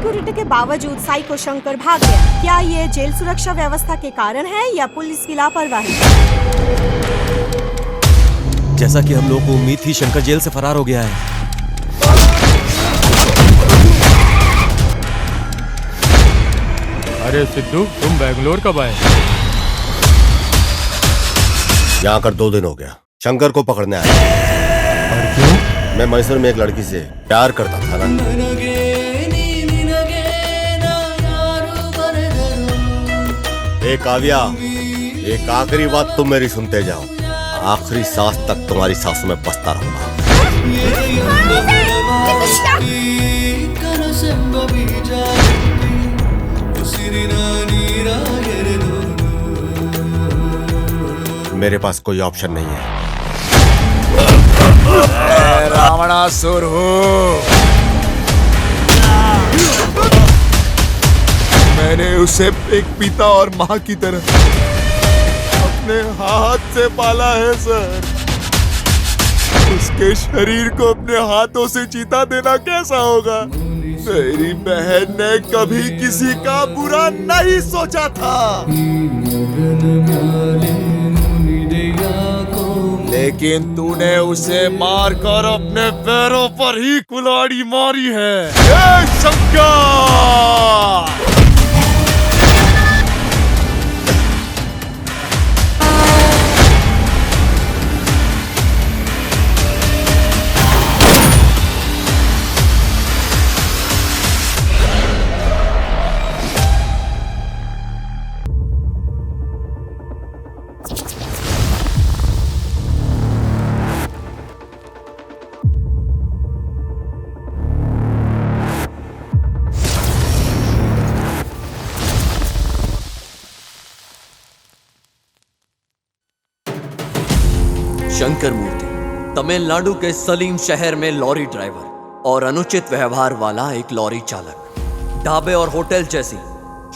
Security के बावजूद psycho Shankar भाग गया। क्या ये जेल सुरक्षा व्यवस्था के कारण है या पुलिस की लापरवाही? जैसा कि हम लोगों को उम्मीद थी, शंकर जेल से फरार हो गया है। अरे सिद्धू, तुम बेंगलोर कब आए? यहाँ कर 2 दिन हो गया। शंकर को पकड़ने आया। और क्यों? मैं मैसूर में एक लड़की से प्यार करता था ना। ए काव्या, एक आखिरी बात तुम मेरी सुनते जाओ। आखिरी सांस तक तुम्हारी सांसों में बसता रहूंगा। मेरे पास कोई ऑप्शन नहीं है। रावणासुर हो। मैंने उसे एक पिता और माँ की तरह अपने हाथ से पाला है सर। उसके शरीर को अपने हाथों से चीता देना कैसा होगा? मेरी बहन ने कभी किसी का बुरा नहीं सोचा था, लेकिन तूने उसे मारकर अपने पैरों पर ही कुल्हाड़ी मारी है। जय शंकर! शंकर मूर्ति तमिलनाडु के सलीम शहर में लॉरी ड्राइवर और अनुचित व्यवहार वाला एक लॉरी चालक। ढाबे और होटल जैसी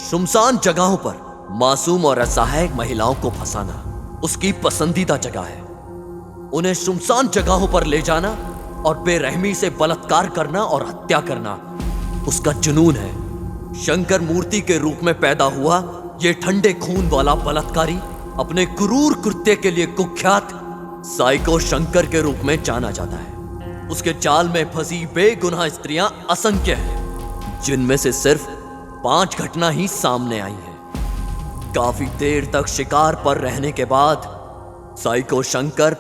सुनसान जगहों पर मासूम और असहाय महिलाओं को फंसाना उसकी पसंदीदा जगह है। उन्हें सुनसान जगहों पर ले जाना और बेरहमी से बलात्कार करना और हत्या करना उसका जुनून है। शंकर मूर्ति के रूप में पैदा हुआ ये ठंडे खून वाला बलात्कारी अपने क्रूर कृत्य के लिए कुख्यात साइको शंकर के रूप में जाना जाता है। उसके जाल में फंसी बेगुनाह स्त्रियां असंख्य हैं, जिनमें से सिर्फ 5 घटना ही सामने आई हैं। काफी देर तक शिकार पर रहने के बाद साइको शंकर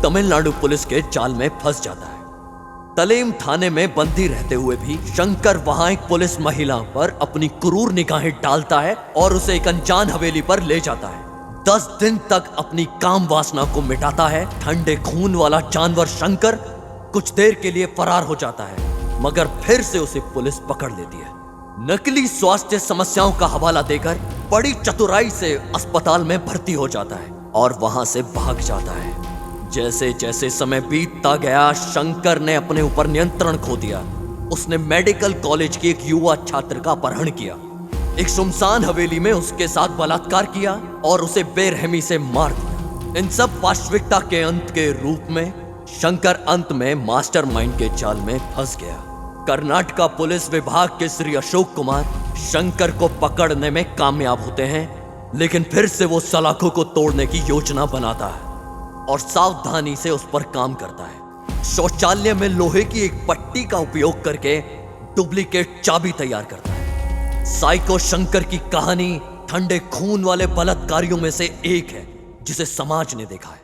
तमिलनाडु पुलिस के जाल में फंस जाता है। तलेम थाने में बंदी रहते हुए भी शंकर वहां एक पुलिस महिला पर अपनी क्रूर निगाहें डालता है और उसे एक अनजान हवेली पर ले जाता है। 10 दिन तक अपनी काम वासना को मिटाता है। ठंडे खून वाला जानवर शंकर कुछ देर के लिए फरार हो जाता है, मगर फिर से उसे पुलिस पकड़ लेती है। नकली स्वास्थ्य समस्याओं का हवाला देकर बड़ी चतुराई से अस्पताल में भर्ती हो जाता है और वहां से भाग जाता है। जैसे जैसे समय बीतता गया, शंकर ने अपने ऊपर नियंत्रण खो दिया। उसने मेडिकल कॉलेज की एक युवा छात्र का अपहरण किया, एक सुनसान हवेली में उसके साथ बलात्कार किया और उसे बेरहमी से मार दिया। इन सब वास्तविकता के अंत के रूप में शंकर अंत में मास्टरमाइंड के जाल में फंस गया। कर्नाटका पुलिस विभाग के श्री अशोक कुमार शंकर को पकड़ने में कामयाब होते हैं, लेकिन फिर से वो सलाखों को तोड़ने की योजना बनाता है और सावधानी से उस पर काम करता है। शौचालय में लोहे की एक पट्टी का उपयोग करके डुप्लीकेट चाबी तैयार करता है। साइको शंकर की कहानी ठंडे खून वाले बलात्कारियों में से एक है जिसे समाज ने देखा है।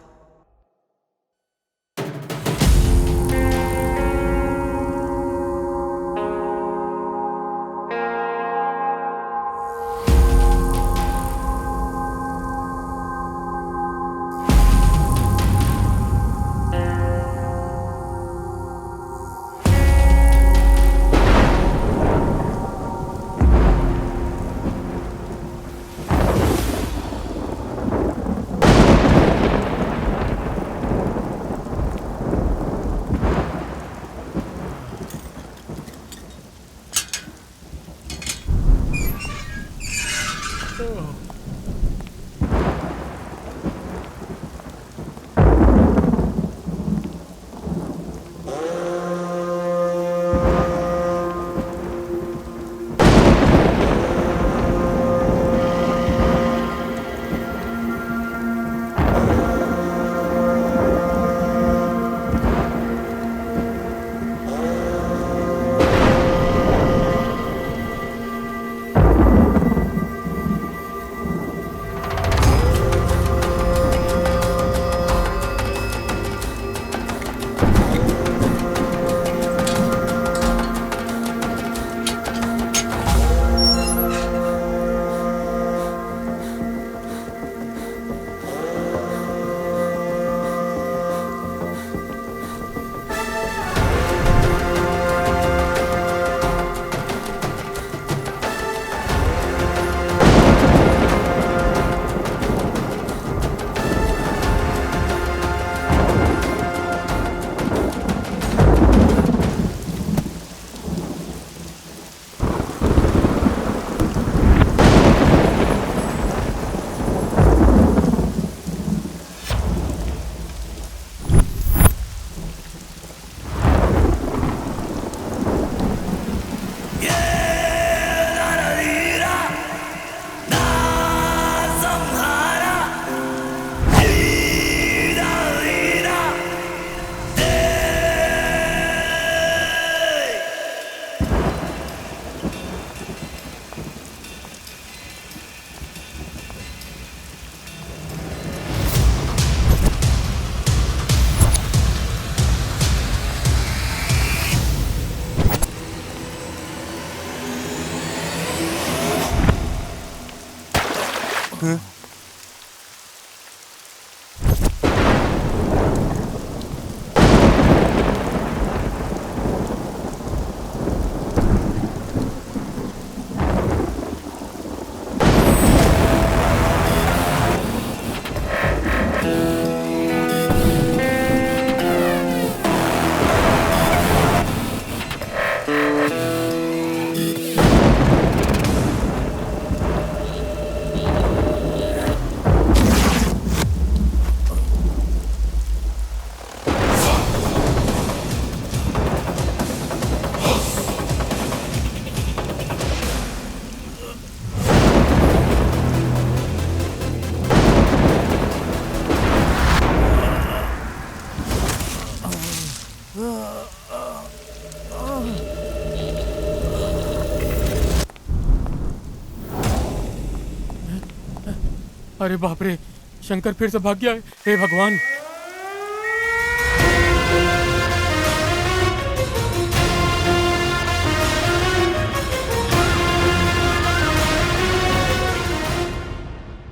अरे बाप रे, शंकर फिर से भाग गया है। हे भगवान।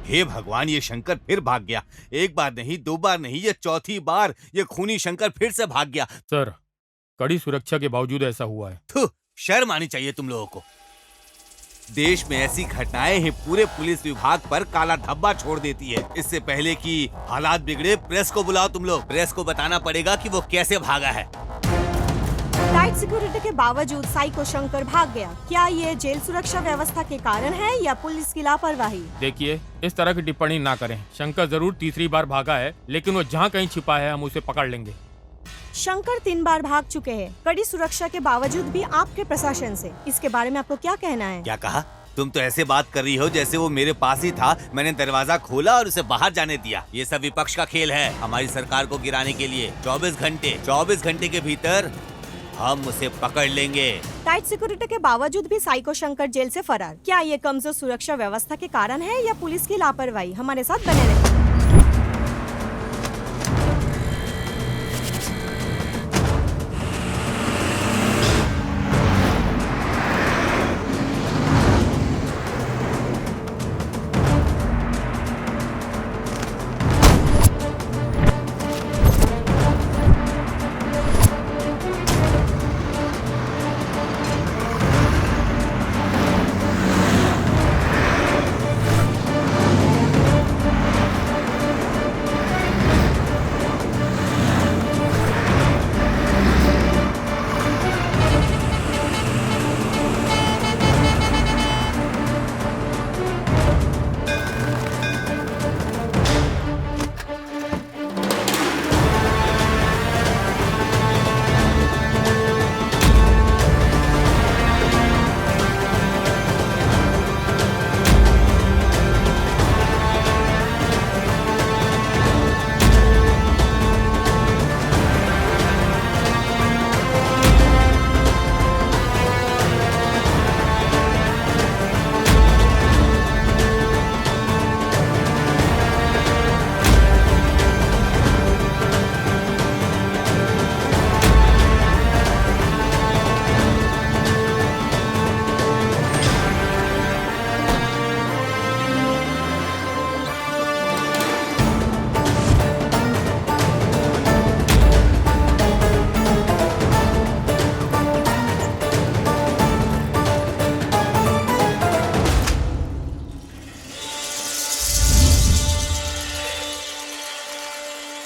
हे भगवान, ये शंकर फिर भाग गया। एक बार नहीं, दो बार नहीं, ये चौथी बार ये खूनी शंकर फिर से भाग गया। सर, कड़ी सुरक्षा के बावजूद ऐसा हुआ है। थू, शर्म आनी चाहिए तुम लोगों को। देश में ऐसी घटनाएं ही पूरे पुलिस विभाग पर काला धब्बा छोड़ देती है। इससे पहले कि हालात बिगड़े, प्रेस को बुलाओ तुम लोग। प्रेस को बताना पड़ेगा कि वो कैसे भागा है। टाइट सिक्योरिटी के बावजूद साइको शंकर भाग गया। क्या ये जेल सुरक्षा व्यवस्था के कारण है या पुलिस की लापरवाही? देखिए, इस तरह की टिप्पणी ना करें। शंकर जरूर तीसरी बार भागा है, लेकिन वो जहाँ कहीं छिपा है हम उसे पकड़ लेंगे। शंकर 3 बार भाग चुके हैं, कड़ी सुरक्षा के बावजूद भी आपके प्रशासन से। इसके बारे में आपको क्या कहना है? क्या कहा? तुम तो ऐसे बात कर रही हो जैसे वो मेरे पास ही था। मैंने दरवाजा खोला और उसे बाहर जाने दिया। ये सब विपक्ष का खेल है हमारी सरकार को गिराने के लिए। 24 घंटे के भीतर हम उसे पकड़ लेंगे। टाइट सिक्योरिटी के बावजूद भी साइको शंकर जेल से फरार। क्या ये कमजोर सुरक्षा व्यवस्था के कारण है या पुलिस की लापरवाही? हमारे साथ बने रहें।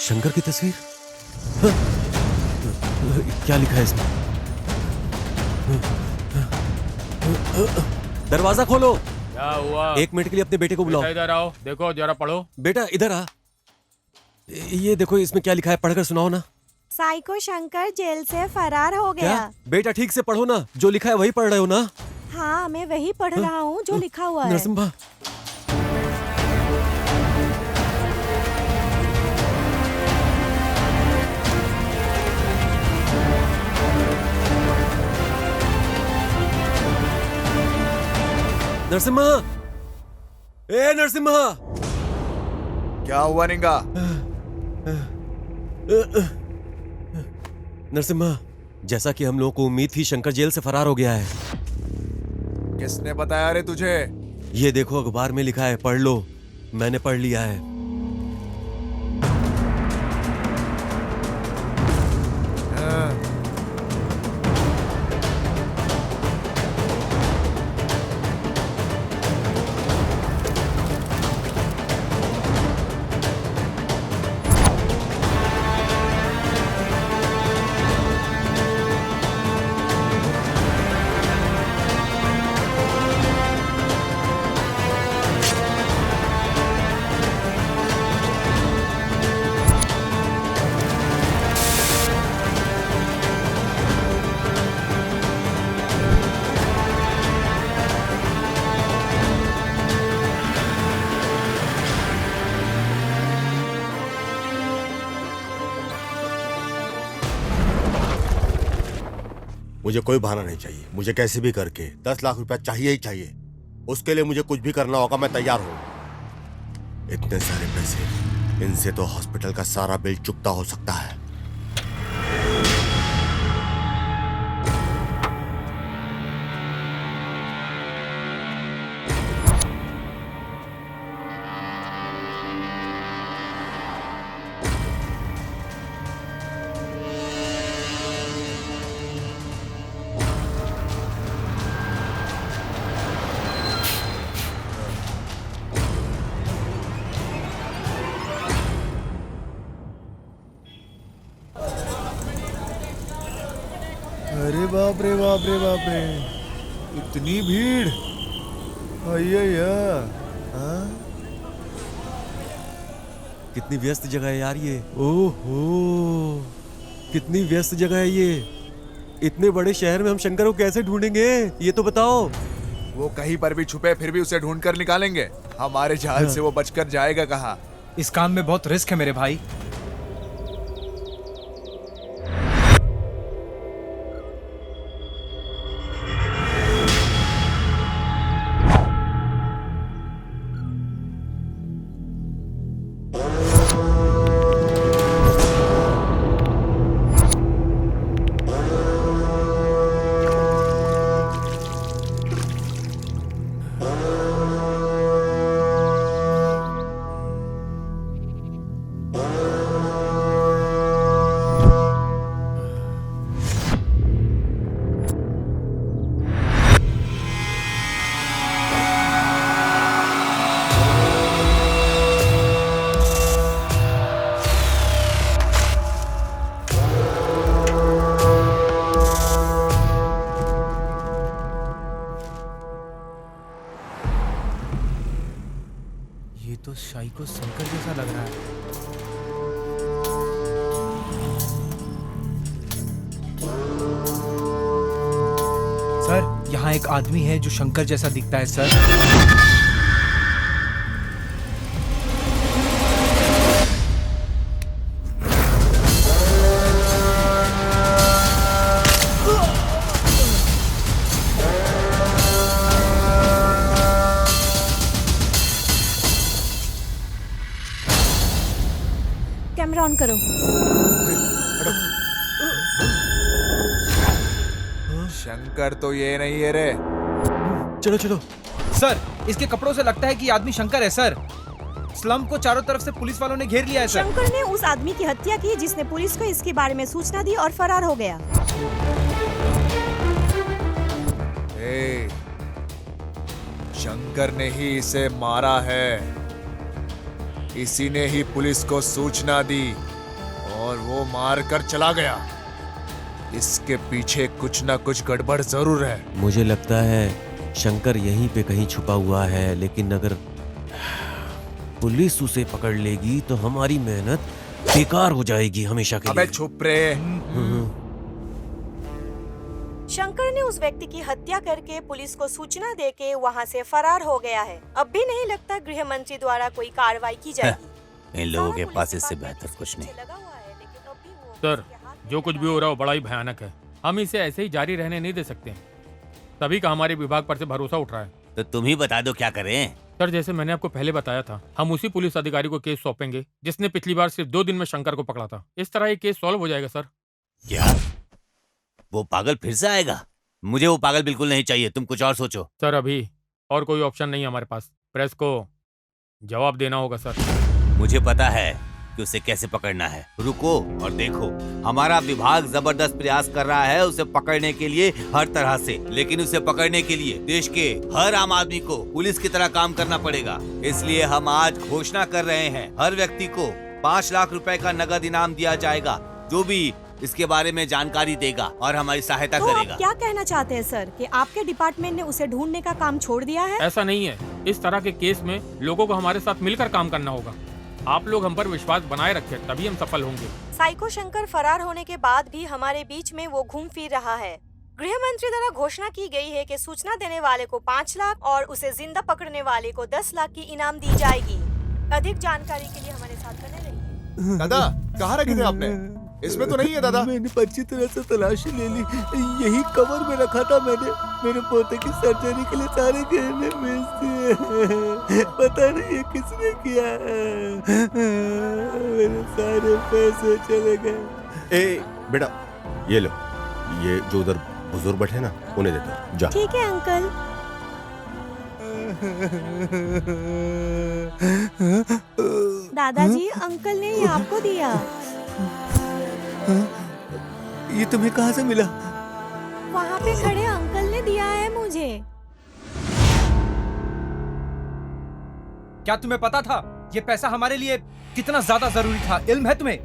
शंकर की तस्वीर? हाँ? क्या लिखा है इसमें? दरवाजा खोलो। क्या हुआ? 1 मिनट के लिए अपने बेटे को बुलाओ। इधर आओ, देखो जरा पढ़ो। बेटा इधर आ। ये देखो इसमें क्या लिखा है, पढ़कर सुनाओ ना। साइको शंकर जेल से फरार हो गया। क्या? बेटा ठीक से पढ़ो ना, जो लिखा है वही पढ़ रहे हो ना? हाँ, मैं वही पढ़ रहा हूँ जो लिखा हुआ है। नरसिम्हा, नरसिम्हा, ए नरसिम्हा, क्या हुआ निंगा? नरसिम्हा, जैसा कि हम लोगों को उम्मीद थी, शंकर जेल से फरार हो गया है। किसने बताया रे तुझे? ये देखो अखबार में लिखा है, पढ़ लो। मैंने पढ़ लिया है। मुझे कोई बहाना नहीं चाहिए। मुझे कैसे भी करके 10 लाख रुपया चाहिए ही चाहिए। उसके लिए मुझे कुछ भी करना होगा, मैं तैयार हूं। इतने सारे पैसे, इनसे तो हॉस्पिटल का सारा बिल चुकता हो सकता है। अरे बाप रे बाप रे बाप रे, इतनी भीड़। अय्या, हाँ? कितनी व्यस्त जगह है यार ये। ओहो, कितनी व्यस्त जगह है ये। इतने बड़े शहर में हम शंकर को कैसे ढूंढेंगे, ये तो बताओ। वो कहीं पर भी छुपे फिर भी उसे ढूंढ कर निकालेंगे। हमारे जाल से वो बचकर जाएगा कहाँ? इस काम में बहुत रिस्क है मेरे भाई। ये तो शाइको शंकर जैसा लग रहा है। सर, यहाँ एक आदमी है जो शंकर जैसा दिखता है सर। कैमरा ऑन करो। शंकर तो ये नहीं है रे। चलो चलो। सर, इसके कपड़ों से लगता है कि ये आदमी शंकर है सर। स्लम को चारों तरफ से पुलिस वालों ने घेर लिया है सर। शंकर ने उस आदमी की हत्या की जिसने पुलिस को इसके बारे में सूचना दी और फरार हो गया। ए, शंकर ने ही इसे मारा है। इसी ने ही पुलिस को सूचना दी और वो मार कर चला गया। इसके पीछे कुछ ना कुछ गड़बड़ जरूर है। मुझे लगता है शंकर यहीं पे कहीं छुपा हुआ है, लेकिन अगर पुलिस उसे पकड़ लेगी तो हमारी मेहनत बेकार हो जाएगी हमेशा के अबे लिए। चुप रे। शंकर ने उस व्यक्ति की हत्या करके पुलिस को सूचना देके वहां से फरार हो गया है। अब भी नहीं लगता गृह मंत्री द्वारा कोई कार्रवाई की जाएगी। इन लोगों के पास इससे बेहतर कुछ नहीं। सर, जो कुछ भी हो रहा है वो बड़ा ही भयानक है। हम इसे ऐसे ही जारी रहने नहीं दे सकते। तभी का हमारे विभाग पर से भरोसा उठ रहा है। तो तुम ही बता दो क्या करें। सर, जैसे मैंने आपको पहले बताया था, हम उसी पुलिस अधिकारी को केस सौंपेंगे जिसने पिछली बार सिर्फ 2 दिन में शंकर को पकड़ा था। इस तरह ये केस सॉल्व हो जाएगा सर। क्या वो पागल फिर से आएगा? मुझे वो पागल बिल्कुल नहीं चाहिए। तुम कुछ और सोचो। सर, अभी और कोई ऑप्शन नहीं है हमारे पास। प्रेस को जवाब देना होगा सर। मुझे पता है कि उसे कैसे पकड़ना है। रुको और देखो, हमारा विभाग जबरदस्त प्रयास कर रहा है उसे पकड़ने के लिए हर तरह से, लेकिन उसे पकड़ने के लिए देश के हर आम आदमी को पुलिस की तरह काम करना पड़ेगा। इसलिए हम आज घोषणा कर रहे हैं, हर व्यक्ति को 5 लाख रुपए का नगद इनाम दिया जाएगा जो भी इसके बारे में जानकारी देगा और हमारी सहायता तो आप करेगा। क्या कहना चाहते हैं सर कि आपके डिपार्टमेंट ने उसे ढूंढने का काम छोड़ दिया है? ऐसा नहीं है। इस तरह के केस में लोगों को हमारे साथ मिलकर काम करना होगा। आप लोग हम पर विश्वास बनाए रखें, तभी हम सफल होंगे। साइको शंकर फरार होने के बाद भी हमारे बीच में वो घूम फिर रहा है। गृह मंत्री द्वारा घोषणा की गई है कि सूचना देने वाले को 5 लाख और उसे जिंदा पकड़ने वाले को 10 लाख की इनाम दी जाएगी। अधिक जानकारी के लिए हमारे साथ बने रहिए। दादा कहाँ रखे थे आपने? इसमें तो नहीं है दादा। मैंने अच्छी तरह से तलाशी ले ली, यही कवर में रखा था मैंने। मेरे पोते की सर्जरी के लिए सारे गहने बेच दिए। पता नहीं ये किसने किया, मेरे सारे पैसे चले गए। ए बेटा, ये लो, ये जो उधर बुजुर्ग बैठे ना उन्हें दे दो, जा। ठीक है अंकल। दादाजी, अंकल ने ये आपको दिया। ये तुम्हें कहाँ से मिला? वहाँ पे खड़े अंकल ने दिया है मुझे। क्या तुम्हें पता था ये पैसा हमारे लिए कितना ज्यादा जरूरी था? इल्म है तुम्हें?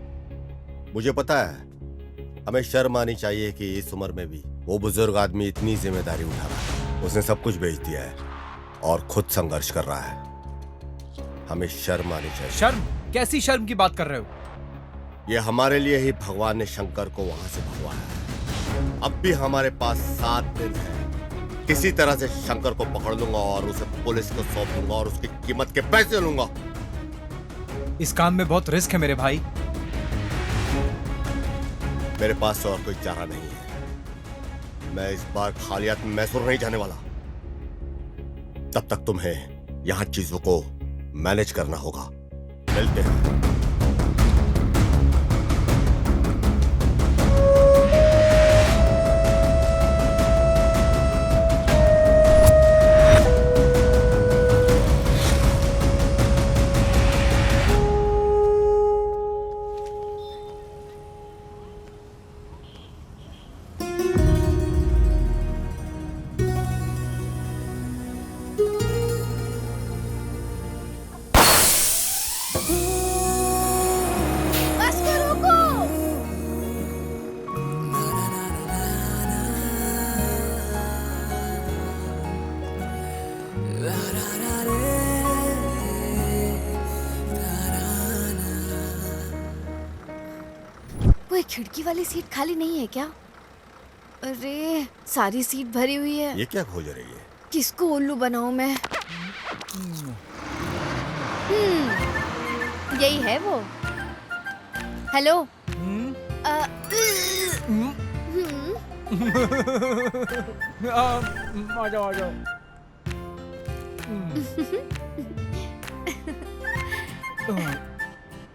मुझे पता है, हमें शर्म आनी चाहिए कि इस उम्र में भी वो बुजुर्ग आदमी इतनी जिम्मेदारी उठा रहा है। उसने सब कुछ बेच दिया है और खुद संघर्ष कर रहा है। हमें शर्म आनी चाहिए। शर्म? कैसी शर्म की बात कर रहे हो? ये हमारे लिए ही भगवान ने शंकर को वहां से भगवाया है। अब भी हमारे पास 7 दिन है। किसी तरह से शंकर को पकड़ लूंगा और उसे पुलिस को सौंप दूंगा और उसकी कीमत के पैसे लूंगा। इस काम में बहुत रिस्क है मेरे भाई। मेरे पास और कोई चारा नहीं है। मैं इस बार खाली हाथ मैसूर नहीं जाने वाला। तब तक तुम्हें यहां चीजों को मैनेज करना होगा। मिलते हैं। कोई खिड़की वाली सीट खाली नहीं है क्या? अरे सारी सीट भरी हुई है। ये क्या खोज रही है? किसको उल्लू बनाऊं मैं? यही है वो। हेलो। आ जाओ, आ जाओ।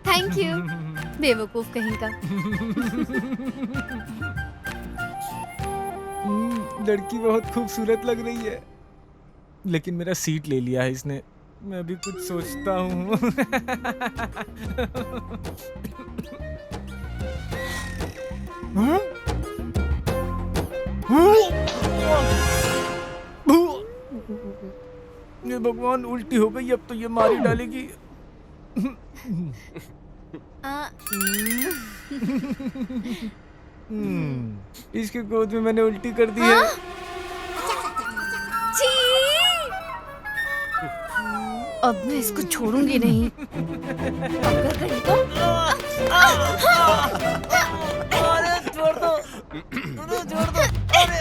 Thank you. बेवकूफ कहीं का। लड़की बहुत खूबसूरत लग रही है, लेकिन मेरा सीट ले लिया है इसने। मैं भी कुछ सोचता हूँ। ये भगवान, उल्टी हो गई, अब तो ये मार ही डालेगी। इसके गोद में मैंने उल्टी कर दी है। अब मैं इसको छोड़ूंगी नहीं। अगर कहीं तो अरे छोड़ दो, छोड़ दो। अरे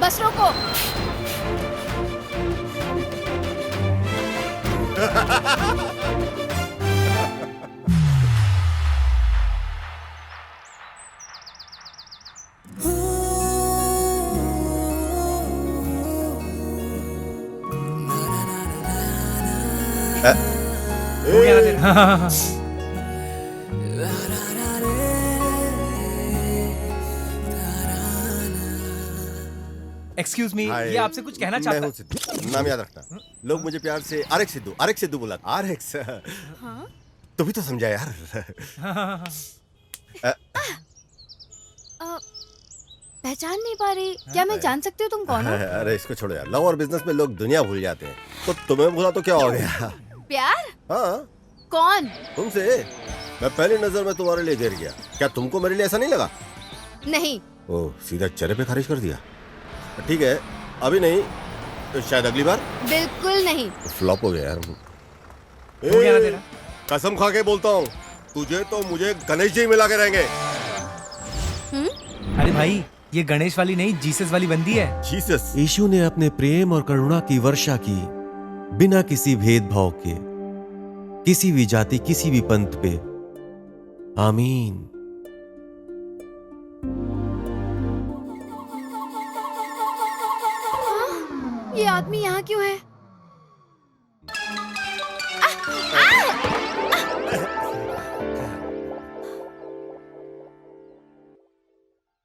बस रोको। हो गया ना तेरा? एक्सक्यूज मी, हाय, ये आपसे कुछ कहना मैं चाहता हूँ सिद्धू, नाम याद रखना। लोग मुझे प्यार से आर सिद्धू बुलाते। आरएक्स तू भी तो समझा यार। पहचान नहीं पा रही, क्या मैं जान सकती हूँ तुम कौन हो? अरे इसको छोड़ो यार, लव और बिजनेस में लोग दुनिया भूल जाते हैं, तो तुम्हें भूला तो क्या हो गया? प्यार? हाँ कौन? तुमसे। मैं पहली नजर में तुम्हारे लिए गिर गया। क्या तुमको मेरे लिए ऐसा नहीं लगा? नहीं। ओह, सीधा चेहरे पे खारिज कर दिया। ठीक है, अभी नहीं तो शायद अगली बार। बिल्कुल नहीं। फ्लॉप हो गया यार। हो गया ना तेरा? कसम खा के बोलता हूँ, तुझे तो मुझे गणेश जी मिला के रहेंगे। अरे भाई, ये गणेश वाली नहीं, जीसस वाली बंदी है। जीसस? यीशु ने अपने प्रेम और करुणा की वर्षा की बिना किसी भेदभाव के, किसी भी जाति, किसी भी पंथ पे। आमीन। ये आदमी यहाँ क्यों है?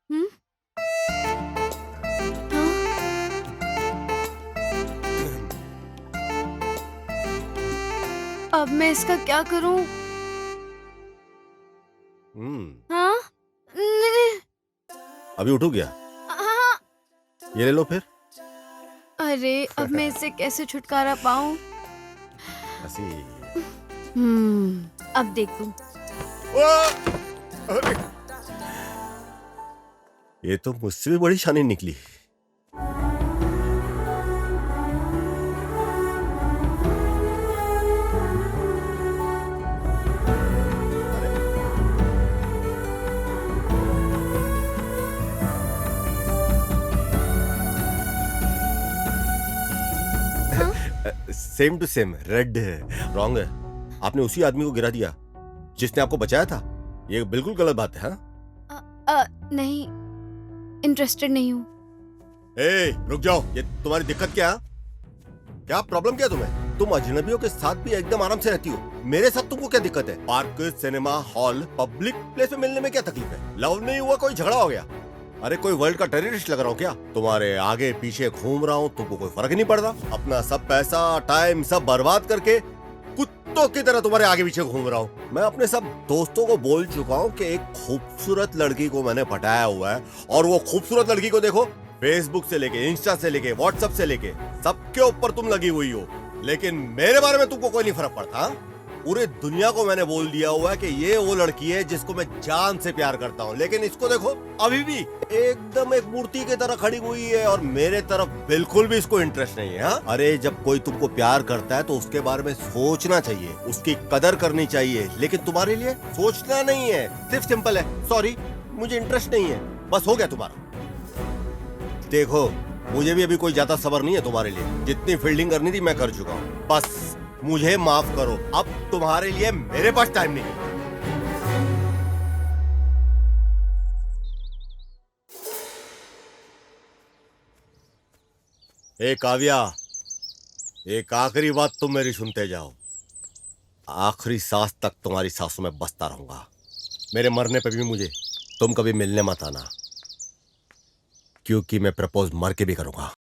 हम्म? हाँ? अब मैं इसका क्या करूं? हाँ? अभी उठो गया? हाँ। ये ले लो फिर। अरे अब मैं इससे कैसे छुटकारा पाऊं? हंसी। अब देखूं। ये तो मुझसे भी बड़ी शानी निकली। सेम टू सेम, रेड है। रॉन्ग है। आपने उसी आदमी को गिरा दिया जिसने आपको बचाया था। ये बिल्कुल गलत बात है। हाँ? नहीं, इंटरेस्टेड नहीं हूँ। रुक जाओ, ये तुम्हारी दिक्कत क्या? क्या प्रॉब्लम क्या तुम्हें? तुम अजनबियों के साथ भी एकदम आराम से रहती हो, मेरे साथ तुमको क्या दिक्कत है? Park, cinema hall, public place में मिलने में क्या तकलीफ है? लव नहीं हुआ, कोई झगड़ा हो गया? अरे कोई वर्ल्ड का टेररिस्ट लग रहा हूँ क्या? तुम्हारे आगे पीछे घूम रहा हूँ, तुमको कोई फर्क नहीं पड़ता? अपना सब पैसा टाइम सब बर्बाद करके कुत्तों की तरह तुम्हारे आगे पीछे घूम रहा हूँ। मैं अपने सब दोस्तों को बोल चुका हूँ कि एक खूबसूरत लड़की को मैंने पटाया हुआ है, और वो खूबसूरत लड़की को देखो, फेसबुक से लेके, इंस्टा से लेके, व्हाट्सएप से लेके सबके ऊपर तुम लगी हुई हो, लेकिन मेरे बारे में तुमको कोई नहीं फर्क पड़ता। पूरे दुनिया को मैंने बोल दिया हुआ है कि ये वो लड़की है जिसको मैं जान से प्यार करता हूँ, लेकिन इसको देखो, अभी भी एकदम एक मूर्ति की तरह खड़ी हुई है, और मेरे तरफ बिल्कुल भी इसको इंटरेस्ट नहीं है। हाँ? अरे जब कोई तुमको प्यार करता है तो उसके बारे में सोचना चाहिए, उसकी कदर करनी चाहिए, लेकिन तुम्हारे लिए सोचना नहीं है। सिर्फ सिंपल है, सॉरी मुझे इंटरेस्ट नहीं है, बस हो गया तुम्हारा। देखो, मुझे भी अभी कोई ज्यादा सब्र नहीं है तुम्हारे लिए। जितनी फील्डिंग करनी थी मैं कर चुका हूँ, बस मुझे माफ करो। अब तुम्हारे लिए मेरे पास टाइम नहीं है। ए काव्या, एक आखिरी बात तुम मेरी सुनते जाओ। आखिरी सांस तक तुम्हारी सांसों में बसता रहूंगा। मेरे मरने पे भी मुझे तुम कभी मिलने मत आना, क्योंकि मैं प्रपोज मर के भी करूंगा।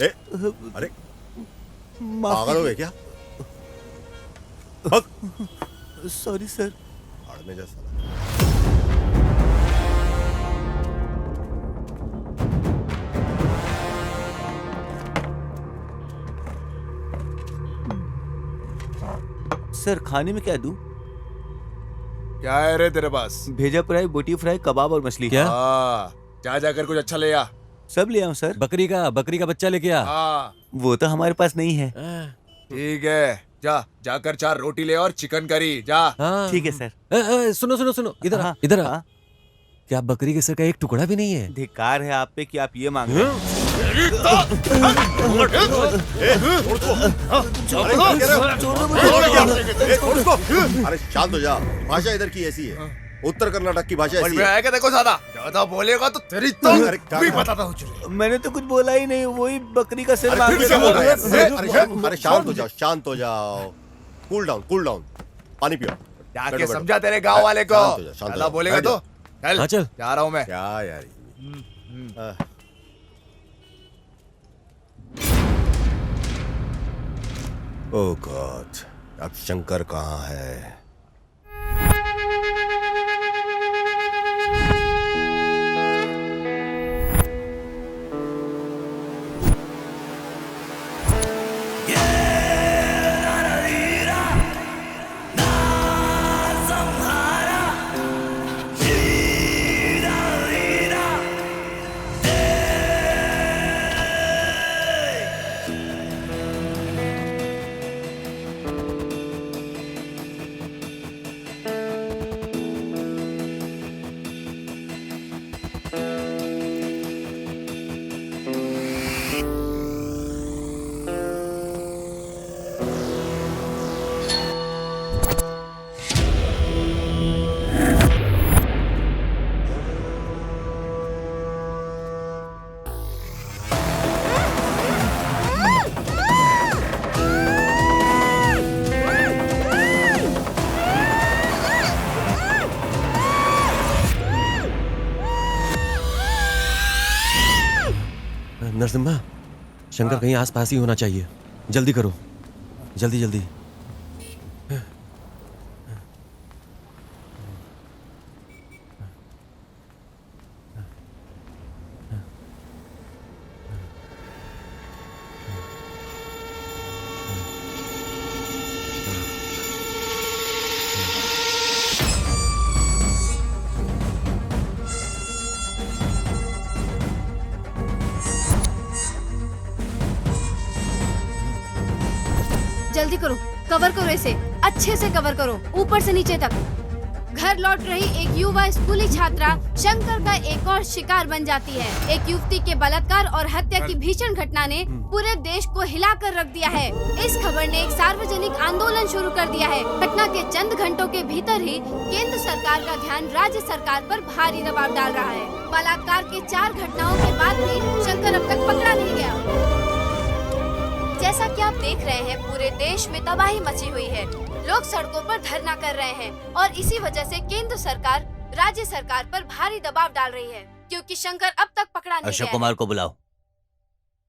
ए, अरे पागल हो गए क्या? Sorry sir. भाड़ में जा साला। सर खाने में क्या दूं? क्या है रे तेरे पास? भेजा फ्राई, बोटी फ्राई, कबाब और मछली। क्या? जा जाकर कुछ अच्छा ले आ। सब ले आऊं सर? बकरी का बच्चा लेके आ। हाँ वो तो हमारे पास नहीं है। ठीक है, जा जाकर 4 रोटी ले और चिकन करी जा। हाँ। ठीक है सर। सुनो इधर आ, हाँ, इधर आ। हाँ। क्या बकरी के सर का एक टुकड़ा भी नहीं है? धिक्कार है आप पे कि आप ये मांग रहे हैं। अरे शांत हो जा। भाषा इधर की ऐसी है, उत्तर कर्नाटक की भाषा ऐसी है। आएगा देखो ज्यादा बोलेगा तो तेरी तो अरे क्या- भी बताता हूँ। मैंने तो कुछ बोला ही नहीं, वही बकरी का सिर अरे मांग फिर रहे से थे। बोल रहा है। अरे शांत हो जाओ, शांत हो जाओ। Cool down. पानी पियो। जाके बैठो, समझा तेरे गांव वाले को। शांत हो जा, शांत हो ज्यादा जा। बोलेगा बैठ तो जा। हाँ, चल। जा रहा हूँ मैं। क्या यार ओह गॉड, अब शंकर कहाँ है? नरसिम्हा, शंकर कहीं आसपास ही होना चाहिए। जल्दी करो, जल्दी। जल्दी करो, कवर करो इसे, अच्छे से कवर करो, ऊपर से नीचे तक। घर लौट रही एक युवा स्कूली छात्रा शंकर का एक और शिकार बन जाती है। एक युवती के बलात्कार और हत्या की भीषण घटना ने पूरे देश को हिलाकर रख दिया है। इस खबर ने एक सार्वजनिक आंदोलन शुरू कर दिया है। घटना के चंद घंटों के भीतर ही केंद्र सरकार का ध्यान राज्य सरकार पर भारी दबाव डाल रहा है। बलात्कार के 4 घटनाओं के बाद भी शंकर अब तक पकड़ा नहीं गया। जैसा कि आप देख रहे हैं, पूरे देश में तबाही मची हुई है। लोग सड़कों पर धरना कर रहे हैं और इसी वजह से केंद्र सरकार राज्य सरकार पर भारी दबाव डाल रही है, क्योंकि शंकर अब तक पकड़ा नहीं अशोक है। कुमार को बुलाओ,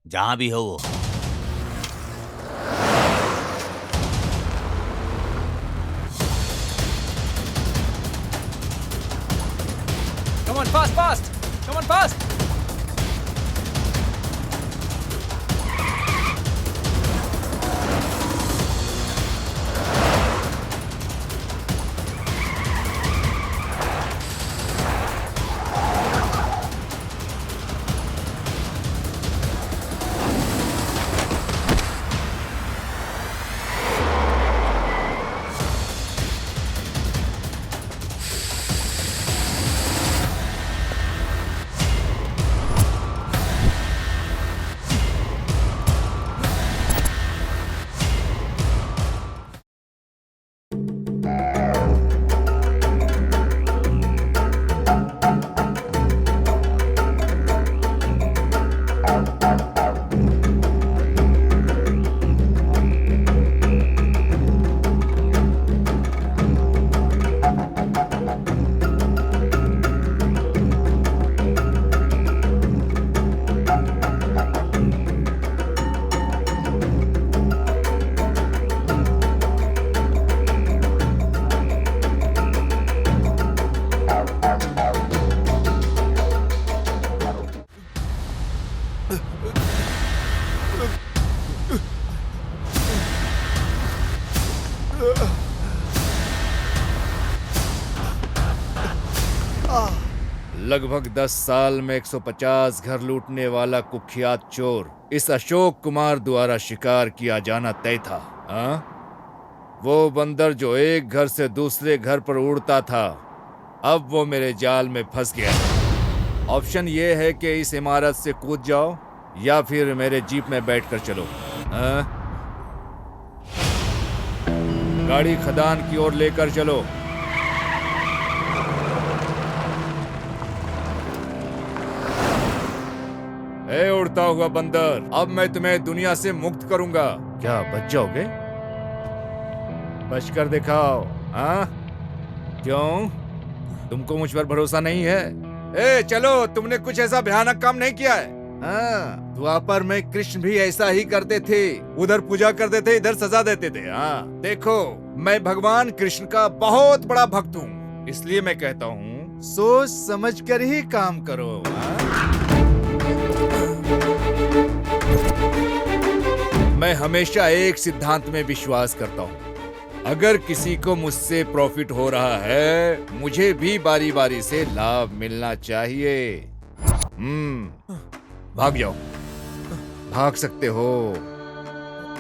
जहां भी हो वो। Come on, fast! Come on, fast! लगभग 10 साल में 150 घर लूटने वाला कुख्यात चोर इस अशोक कुमार द्वारा शिकार किया जाना तय था। हाँ? वो बंदर जो एक घर से दूसरे घर पर उड़ता था, अब वो मेरे जाल में फंस गया। ऑप्शन ये है कि इस इमारत से कूद जाओ या फिर मेरे जीप में बैठकर चलो। हाँ? गाड़ी खदान की ओर लेकर चलो। ए उड़ता हुआ बंदर, अब मैं तुम्हें दुनिया से मुक्त करूंगा। क्या बच जाओगे? बच कर दिखाओ। हाँ? क्यों? तुमको मुझ पर भरोसा नहीं है? ए चलो, तुमने कुछ ऐसा भयानक काम नहीं किया है। हाँ, द्वापर में कृष्ण भी ऐसा ही करते थे। उधर पूजा करते थे, इधर सजा देते थे। हाँ, देखो, मैं भगवान कृष्ण का बहुत बड़ा भक्त हूँ, इसलिए मैं कहता हूँ सोच समझ कर ही काम करो। हाँ? मैं हमेशा एक सिद्धांत में विश्वास करता हूँ, अगर किसी को मुझसे प्रॉफिट हो रहा है, मुझे भी बारी बारी से लाभ मिलना चाहिए। भाग जाओ, भाग सकते हो,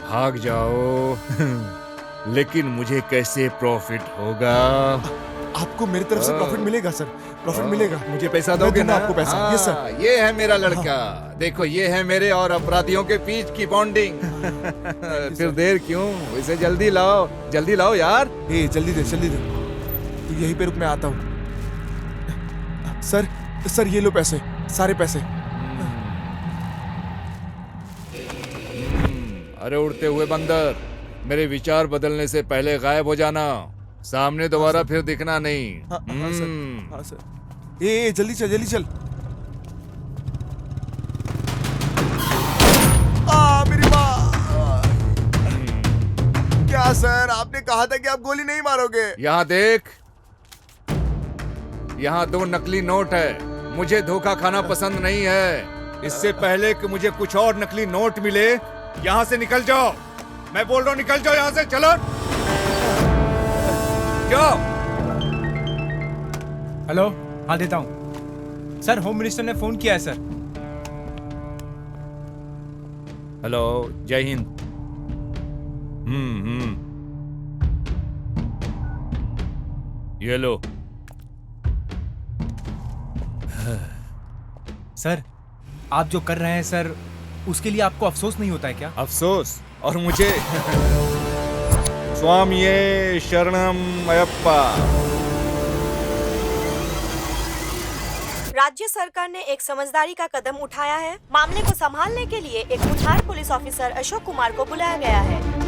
भाग जाओ। लेकिन मुझे कैसे प्रॉफिट होगा? आपको मेरी तरफ से प्रॉफिट मिलेगा सर, प्रॉफिट मिलेगा। मुझे पैसा दोगे ना? आपको पैसा। हाँ, यस सर। ये है मेरा लड़का। देखो, ये है मेरे और अपराधियों के बीच की बॉन्डिंग। फिर देर क्यों? इसे जल्दी लाओ यार। ए जल्दी दे तो यहीं पे रुक, मैं आता हूँ। सर ये लो पैसे, सारे पैसे। अरे उड़ते हुए बंदर, मेरे विचार बदलने से पहले गायब हो जाना। सामने दोबारा फिर दिखना नहीं। हाँ सर। ए जल्दी चल। मेरी माँ। क्या सर, आपने कहा था कि आप गोली नहीं मारोगे। यहाँ देख, यहाँ 2 नकली नोट है। मुझे धोखा खाना पसंद नहीं है। इससे पहले कि मुझे कुछ और नकली नोट मिले, यहाँ से निकल जाओ। मैं बोल रहा हूँ, निकल जाओ यहाँ से। चलो जाओ। हेलो, हाँ देता हूँ सर। होम मिनिस्टर ने फोन किया है सर। हेलो, जय हिंद। ये लो। सर, आप जो कर रहे हैं सर, उसके लिए आपको अफसोस नहीं होता है क्या? अफसोस? और मुझे? स्वामिये शरणम अयप्पा। राज्य सरकार ने एक समझदारी का कदम उठाया है। मामले को संभालने के लिए एक मुठार पुलिस ऑफिसर अशोक कुमार को बुलाया गया है।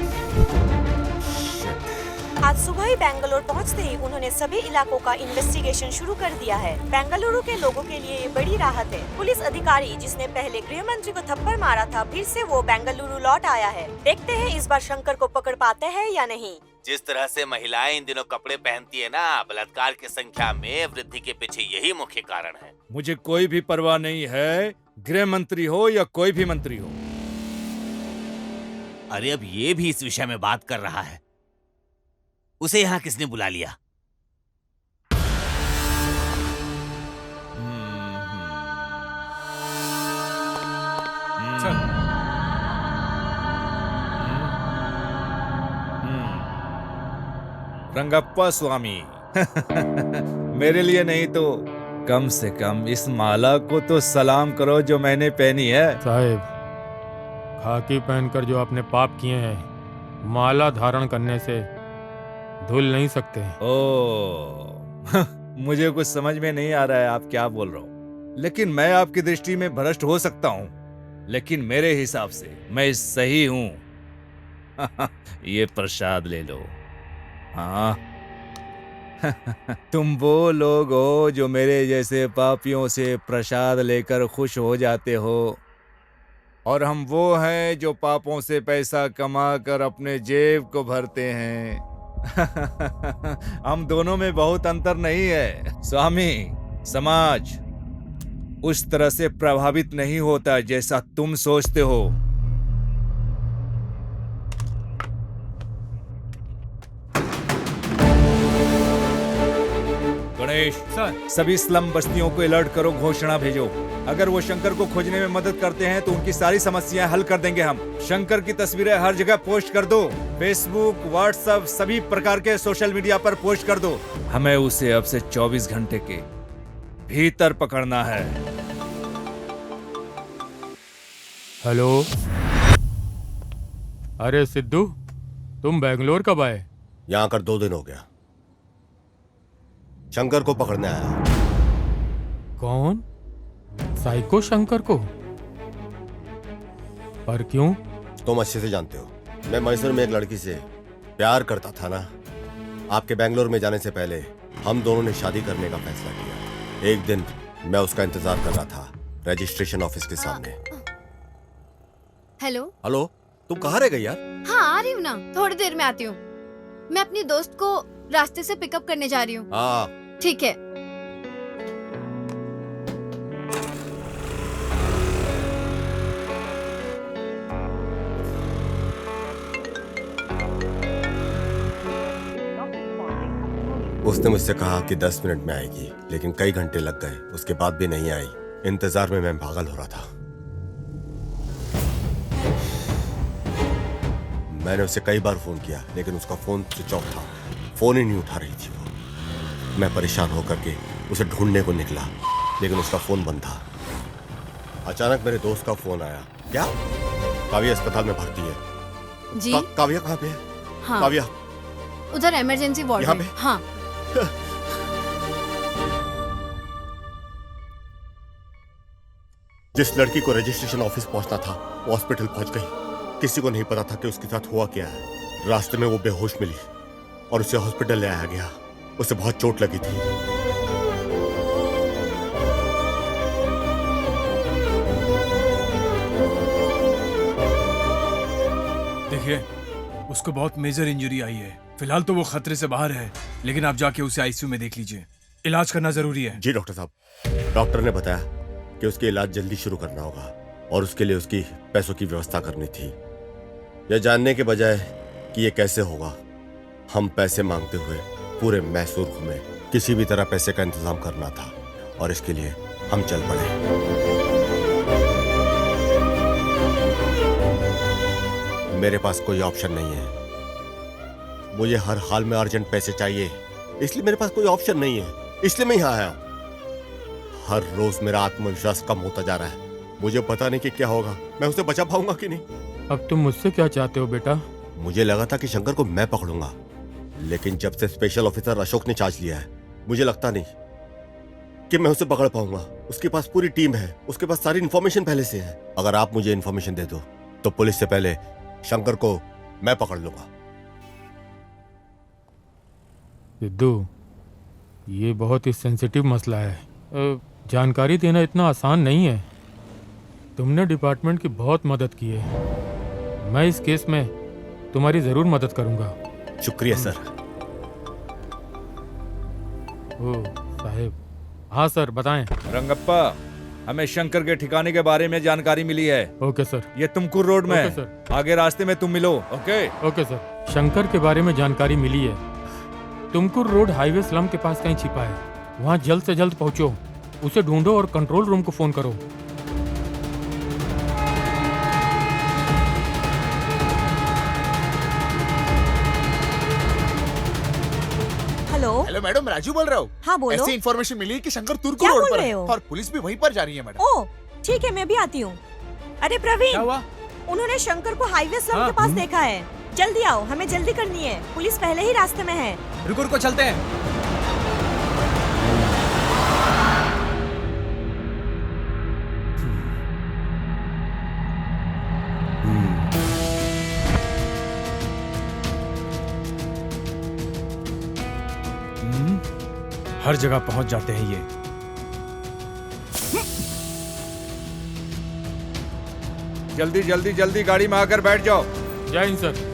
आज सुबह ही बेंगलुरु पहुंचते ही उन्होंने सभी इलाकों का इन्वेस्टिगेशन शुरू कर दिया है। बेंगलुरु के लोगों के लिए ये बड़ी राहत है। पुलिस अधिकारी जिसने पहले गृह मंत्री को थप्पड़ मारा था, फिर से वो बेंगलुरु लौट आया है। देखते हैं इस बार शंकर को पकड़ पाते हैं या नहीं। जिस तरह से महिलाएं इन दिनों कपड़े पहनती है ना, बलात्कार की संख्या में वृद्धि के पीछे यही मुख्य कारण है। मुझे कोई भी परवाह नहीं है, गृह मंत्री हो या कोई भी मंत्री हो। अरे अब ये भी इस विषय में बात कर रहा है। उसे यहाँ किसने बुला लिया? रंगप्पा स्वामी। मेरे लिए नहीं तो कम से कम इस माला को तो सलाम करो जो मैंने पहनी है। साहिब, खाकी पहनकर जो आपने पाप किए हैं, माला धारण करने से धुल नहीं सकते। ओ, मुझे कुछ समझ में नहीं आ रहा है आप क्या बोल रहे हो। लेकिन मैं आपकी दृष्टि में भ्रष्ट हो सकता हूँ, लेकिन मेरे हिसाब से मैं सही हूँ। ये प्रसाद ले लो। हाँ। तुम वो लोग हो जो मेरे जैसे पापियों से प्रसाद लेकर खुश हो जाते हो, और हम वो हैं जो पापों से पैसा कमा कर अपने जेब को भरते हैं। हम दोनों में बहुत अंतर नहीं है स्वामी। समाज उस तरह से प्रभावित नहीं होता जैसा तुम सोचते हो। गणेश सर। सभी स्लम बस्तियों को अलर्ट करो, घोषणा भेजो। अगर वो शंकर को खोजने में मदद करते हैं तो उनकी सारी समस्याएं हल कर देंगे हम। शंकर की तस्वीरें हर जगह पोस्ट कर दो, फेसबुक, व्हाट्सएप, सभी प्रकार के सोशल मीडिया पर पोस्ट कर दो। हमें उसे अब से 24 घंटे के भीतर पकड़ना है। हेलो। अरे सिद्धू, तुम बेंगलोर कब आए? यहाँ आकर 2 दिन हो गया। शंकर को पकड़ने आया। कौन? साइको शंकर को? पर क्यों? तुम अच्छे से जानते हो, मैं मैसूर में एक लड़की से प्यार करता था ना। आपके बेंगलोर में जाने से पहले हम दोनों ने शादी करने का फैसला किया। एक दिन मैं उसका इंतजार कर रहा था रजिस्ट्रेशन ऑफिस के सामने। हेलो। हेलो, तुम कहाँ रह गई यार? हाँ, आ रही हूँ ना, थोड़ी देर में आती हूँ। मैं अपनी दोस्त को रास्ते से पिकअप करने जा रही हूँ। हाँ ठीक है। उसने मुझसे कहा कि 10 मिनट में आएगी, लेकिन कई घंटे लग गए, उसके बाद भी नहीं आई। इंतजार में मैं पागल हो रहा था। मैंने उसे कई बार फोन किया, लेकिन उसका फोन स्विच ऑफ था। फोन ही नहीं उठा रही थी वो। मैं परेशान होकर के उसे ढूंढने को निकला, लेकिन उसका फोन बंद था। अचानक मेरे दोस्त का फोन आया। क्या? काव्या अस्पताल में भर्ती है। जी। काव्या कहाँ पे है? हाँ। काव्या उधर इमरजेंसी वार्ड यहाँ में। पे? हाँ। जिस लड़की को रजिस्ट्रेशन ऑफिस पहुंचना था वो हॉस्पिटल पहुंच गई। किसी को नहीं पता था कि उसके साथ हुआ क्या है। रास्ते में वो बेहोश मिली और उसे हॉस्पिटल ले आया गया। उसे बहुत चोट लगी थी। देखिए, उसको बहुत मेजर इंजरी आई है। फिलहाल तो वो खतरे से बाहर है, लेकिन आप जाके उसे आईसीयू में देख लीजिए। इलाज करना जरूरी है। जी डॉक्टर साहब। डॉक्टर ने बताया कि उसके इलाज जल्दी शुरू करना होगा और उसके लिए उसकी पैसों की व्यवस्था करनी थी। यह जानने के बजाय कि ये कैसे होगा, हम पैसे मांगते हुए पूरे मैसूर घूमे। किसी भी तरह पैसे का इंतजाम करना था और इसके लिए हम चल पड़े। मेरे पास कोई ऑप्शन नहीं है। मुझे हर हाल में अर्जेंट पैसे चाहिए, इसलिए मेरे पास कोई ऑप्शन नहीं है। इसलिए मैं यहाँ आया। हर रोज मेरा आत्मविश्वास कम होता जा रहा है। मुझे पता नहीं कि क्या होगा, मैं उसे बचा पाऊंगा कि नहीं। अब तुम मुझसे क्या चाहते हो बेटा? मुझे लगा था कि शंकर को मैं पकड़ूंगा, लेकिन जब से स्पेशल ऑफिसर अशोक ने चार्ज लिया है, मुझे लगता नहीं कि मैं उसे पकड़ पाऊंगा। उसके पास पूरी टीम है, उसके पास सारी इंफॉर्मेशन पहले से है। अगर आप मुझे इंफॉर्मेशन दे दो तो पुलिस से पहले शंकर को मैं पकड़ लूंगा। सिद्धू, ये बहुत ही सेंसिटिव मसला है। जानकारी देना इतना आसान नहीं है। तुमने डिपार्टमेंट की बहुत मदद की है। मैं इस केस में तुम्हारी जरूर मदद करूंगा। शुक्रिया सर। ओ साहेब। हाँ सर, बताएं। रंगप्पा, हमें शंकर के ठिकाने के बारे में जानकारी मिली है। Okay sir. ये तुमकुर रोड में ओके है। सर। आगे रास्ते में तुम मिलो। Okay okay sir. शंकर के बारे में जानकारी मिली है। तुमकुर रोड हाईवे स्लम के पास कहीं छिपा है। वहाँ जल्द से जल्द पहुँचो, उसे ढूंढो और कंट्रोल रूम को फोन करो। हेलो मैडम, राजू बोल रहा हूँ। हाँ बोलो। ऐसी इन्फॉर्मेशन मिली है कि शंकर तुर्क क्या रोड बोल पर रहे है हो? और पुलिस भी वहीं पर जा रही है मैडम। ओह ठीक है, मैं भी आती हूँ। अरे प्रवीण, क्या हुआ? उन्होंने शंकर को हाईवे स्लम हाँ, के पास देखा है। जल्दी आओ, हमें जल्दी करनी है। पुलिस पहले ही रास्ते में है। रुको रुको, चलते हैं। हर जगह पहुंच जाते हैं ये। जल्दी जल्दी जल्दी गाड़ी में आकर बैठ जाओ। जय हिंद सर।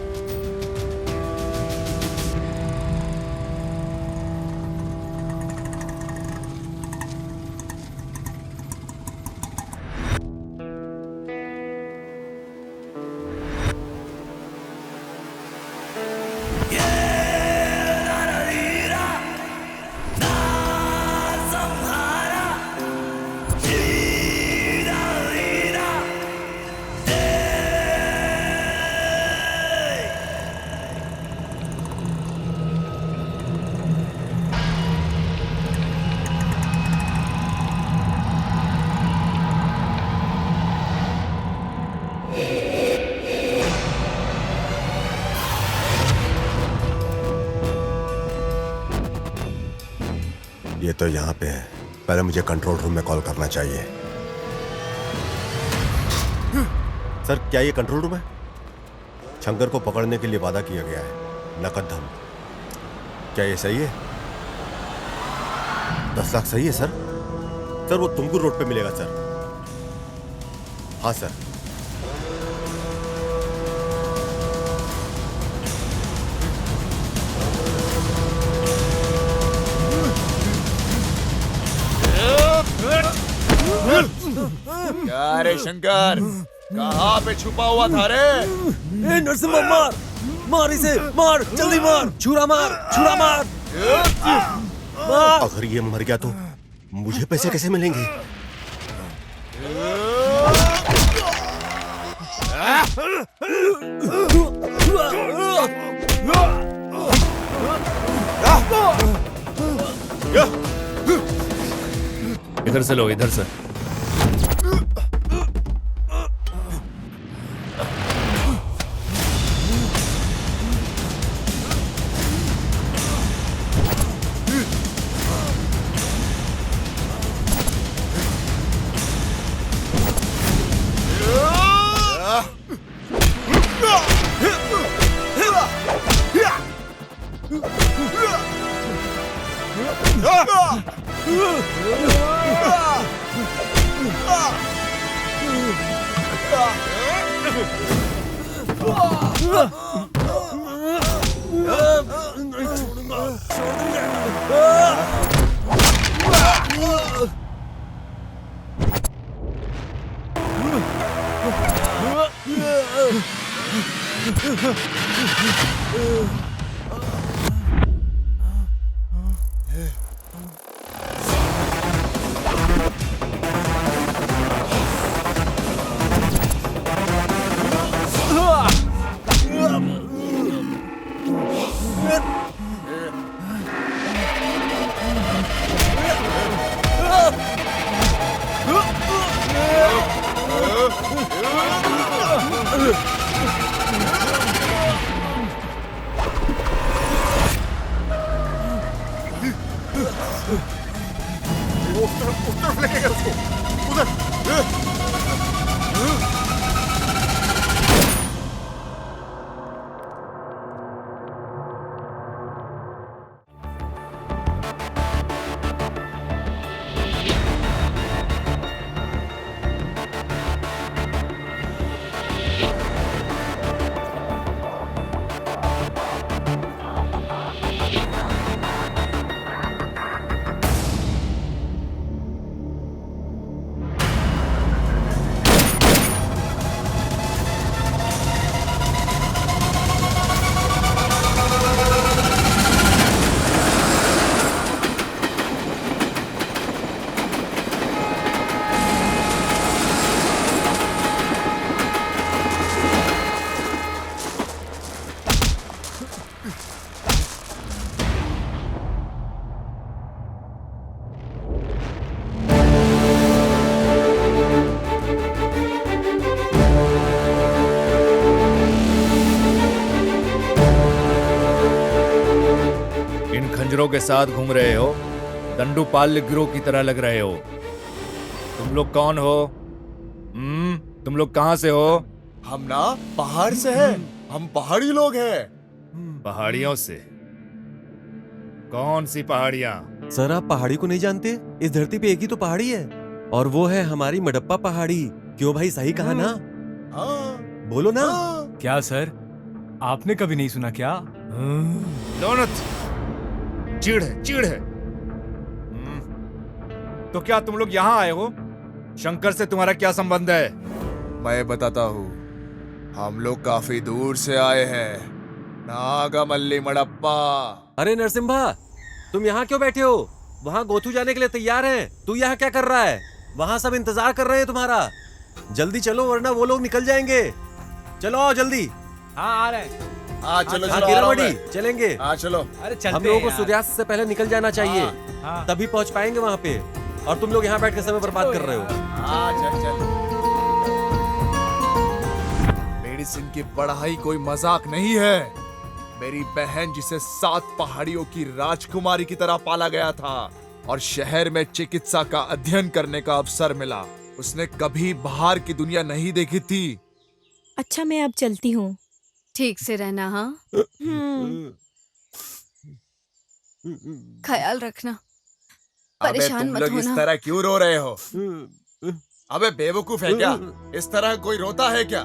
ये तो यहाँ पे है। पहले मुझे कंट्रोल रूम में कॉल करना चाहिए। सर, क्या ये कंट्रोल रूम है? शंकर को पकड़ने के लिए वादा किया गया है, नकद धन। क्या ये सही है? 10 लाख सही है सर? सर, वो तुमकुर रोड पे मिलेगा सर। हाँ सर। क्या रे शंकर, कहाँ पे छुपा हुआ था रे? ए नरसिम्हा, मार मार इसे, मार जल्दी मार, छुरा मार, छुरा मार, मार। अगर ये मर गया तो मुझे पैसे कैसे मिलेंगे? इधर से लो, इधर से। खंजरों के साथ घूम रहे हो, दंडुपाल्य गिरोह की तरह लग रहे हो। तुम लोग कौन हो? तुम लोग कहाँ से हो? हम ना पहाड़ से हैं। हम पहाड़ी लोग हैं। पहाड़ियों से? कौन सी पहाड़ियाँ? सर, आप पहाड़ी को नहीं जानते? इस धरती पे एक ही तो पहाड़ी है, और वो है हमारी मडप्पा पहाड़ी। क्यों भाई, सही कहा ना? हाँ, बोलो ना। क्या सर, आपने कभी नहीं सुना क्या? दोनों चिढ़ है, चिढ़ है। तो क्या तुम लोग यहाँ आए हो? शंकर से तुम्हारा क्या संबंध है? मैं बताता हूँ। हम लोग काफी दूर से आए हैं, नागामल्ली मडप्पा। अरे नरसिम्हा, तुम यहाँ क्यों बैठे हो? वहाँ गोथू जाने के लिए तैयार हैं। तू यहाँ क्या कर रहा है? वहाँ सब इंतजार कर रहे हैं तुम्हारा। जल्दी चलो, वरना वो लोग निकल जाएंगे। चलो आओ जल्दी। हाँ आ रहे हैं। हाँ चलो हाँ, चलो, कीरामणि, चलेंगे। हाँ चलो। अरे चलते हम लोगों को हैं यार। सूर्यास्त से पहले निकल जाना चाहिए, हाँ। तभी पहुंच पाएंगे वहाँ पे। और तुम लोग यहाँ बैठ के समय बर्बाद कर रहे हो। हाँ चल चल। मेडिसिन की पढ़ाई कोई मजाक नहीं है। मेरी बहन, जिसे 7 पहाड़ियों की राजकुमारी की तरह पाला गया था, और शहर में चिकित्सा का अध्ययन करने का अवसर मिला। उसने कभी बाहर की दुनिया नहीं देखी थी। अच्छा, मैं अब चलती हूँ। ठीक से रहना, हाँ? ख्याल रखना, अबे परेशान तुम मत लोग इस होना। तरह क्यों रो रहे हो? अबे बेवकूफ है क्या? इस तरह कोई रोता है क्या?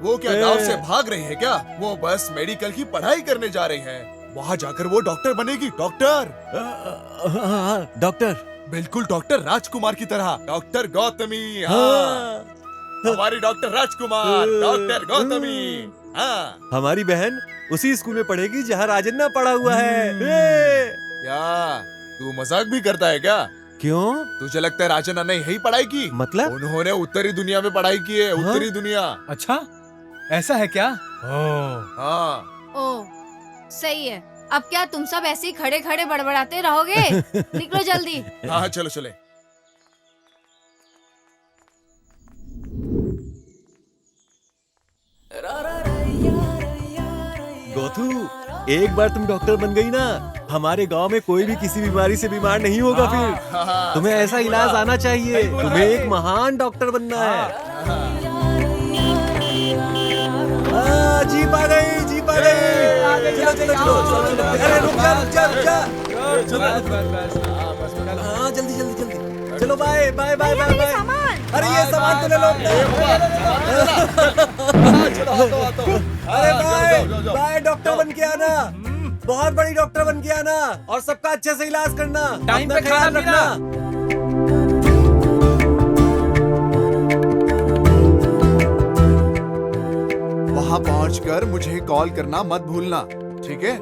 वो क्या गांव से भाग रही है क्या? वो बस मेडिकल की पढ़ाई करने जा रही है। वहाँ जाकर वो डॉक्टर बनेगी। डॉक्टर, डॉक्टर, बिल्कुल डॉक्टर राजकुमार की तरह। डॉक्टर गौतमी, हाँ। हमारी डॉक्टर राजकुमार, डॉक्टर गौतमी, हाँ। हमारी बहन उसी स्कूल में पढ़ेगी जहाँ राजन्ना पढ़ा हुआ है। क्या तू मजाक भी करता है क्या? क्यों? तुझे लगता है राजन्ना ने यही पढ़ाई की? मतलब? उन्होंने उत्तरी दुनिया में पढ़ाई की है। उत्तरी दुनिया। अच्छा, ऐसा है क्या? हाँ। ओ, सही है। अब क्या तुम सब ऐसे ही खड़े खड़े बड़बड़ाते रहोगे? निकलो जल्दी। हाँ चलो चले। गोथू, एक बार तुम डॉक्टर बन गई ना, हमारे गांव में कोई भी किसी बीमारी से बीमार नहीं होगा। फिर तुम्हें ऐसा इलाज आना चाहिए। तुम्हें एक महान डॉक्टर बनना है। जीप आ गई, जीप आ गई। चलो चलो चलो। अरे रुक जा, रुक जा, रुक जा। हाँ जल्दी जल्दी जल्दी। चलो bye bye bye bye bye. अरे ये सामान तो ले लो। अरे बाय बाय, डॉक्टर बन के आना। बहुत बड़ी डॉक्टर बन के आना और सबका अच्छे से इलाज करना। टाइम अपना पे ख्याल खाना रखना। वहाँ पहुँचकर मुझे कॉल करना मत भूलना, ठीक है?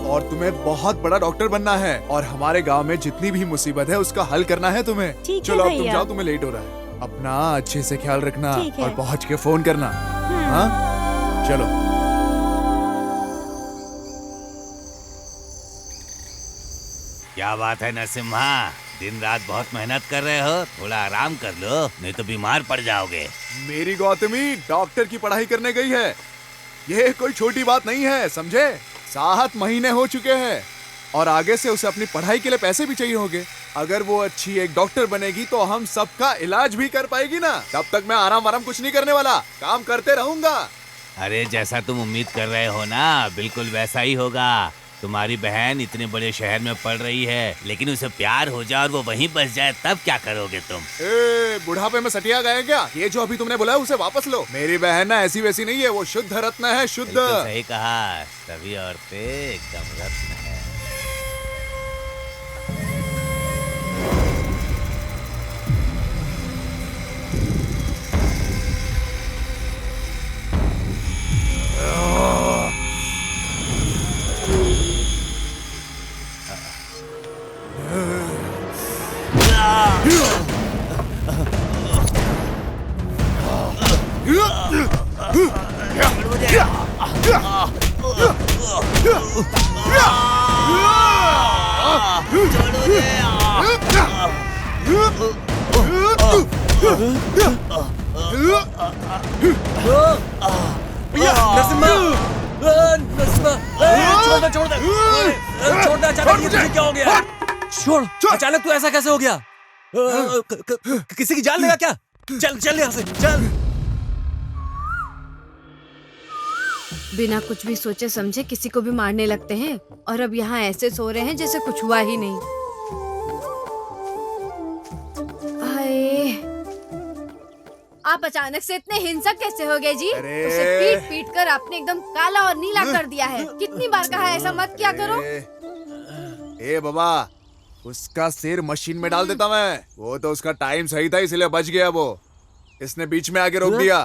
और तुम्हें बहुत बड़ा डॉक्टर बनना है और हमारे गांव में जितनी भी मुसीबत है उसका हल करना है तुम्हें। ठीक है चलो अब तुम भैया। जाओ, तुम्हें लेट हो रहा है। अपना अच्छे से ख्याल रखना ठीक है। और पहुँच के फोन करना। हाँ चलो। क्या बात है नरसिम्हा, दिन रात बहुत मेहनत कर रहे हो। थोड़ा आराम कर लो, नहीं तो बीमार पड़ जाओगे। मेरी गौतमी डॉक्टर की पढ़ाई करने गई है। ये कोई छोटी बात नहीं है, समझे? 7 महीने हो चुके हैं और आगे से उसे अपनी पढ़ाई के लिए पैसे भी चाहिए होंगे। अगर वो अच्छी एक डॉक्टर बनेगी तो हम सबका इलाज भी कर पाएगी ना। तब तक मैं आराम कुछ नहीं करने वाला, काम करते रहूंगा। अरे जैसा तुम उम्मीद कर रहे हो ना, बिल्कुल वैसा ही होगा। तुम्हारी बहन इतने बड़े शहर में पढ़ रही है, लेकिन उसे प्यार हो जाए और वो वहीं बस जाए, तब क्या करोगे तुम? बुढ़ापे में सटिया गए क्या? ये जो अभी तुमने बोला है उसे वापस लो। मेरी बहन ना ऐसी वैसी नहीं है, वो शुद्ध रत्न है, शुद्ध। बिल्कुल सही कहा, सभी औरतें एकदम रत्न है। छोड़, अचानक तू ऐसा कैसे हो गया? किसी की जान लेगा क्या? चल चल यहाँ से, चल। बिना कुछ भी सोचे समझे किसी को भी मारने लगते हैं और अब यहाँ ऐसे सो रहे हैं जैसे कुछ हुआ ही नहीं। हाय, आप अचानक से इतने हिंसक कैसे हो गए जी? उसे पीट पीट कर आपने एकदम काला और नीला कर दिया है। कितनी बार कहा है ऐसा मत किया करो। ए बाबा, उसका सिर मशीन में डाल देता मैं। वो तो उसका टाइम सही था इसलिए बच गया। वो इसने बीच में आके रोक दिया।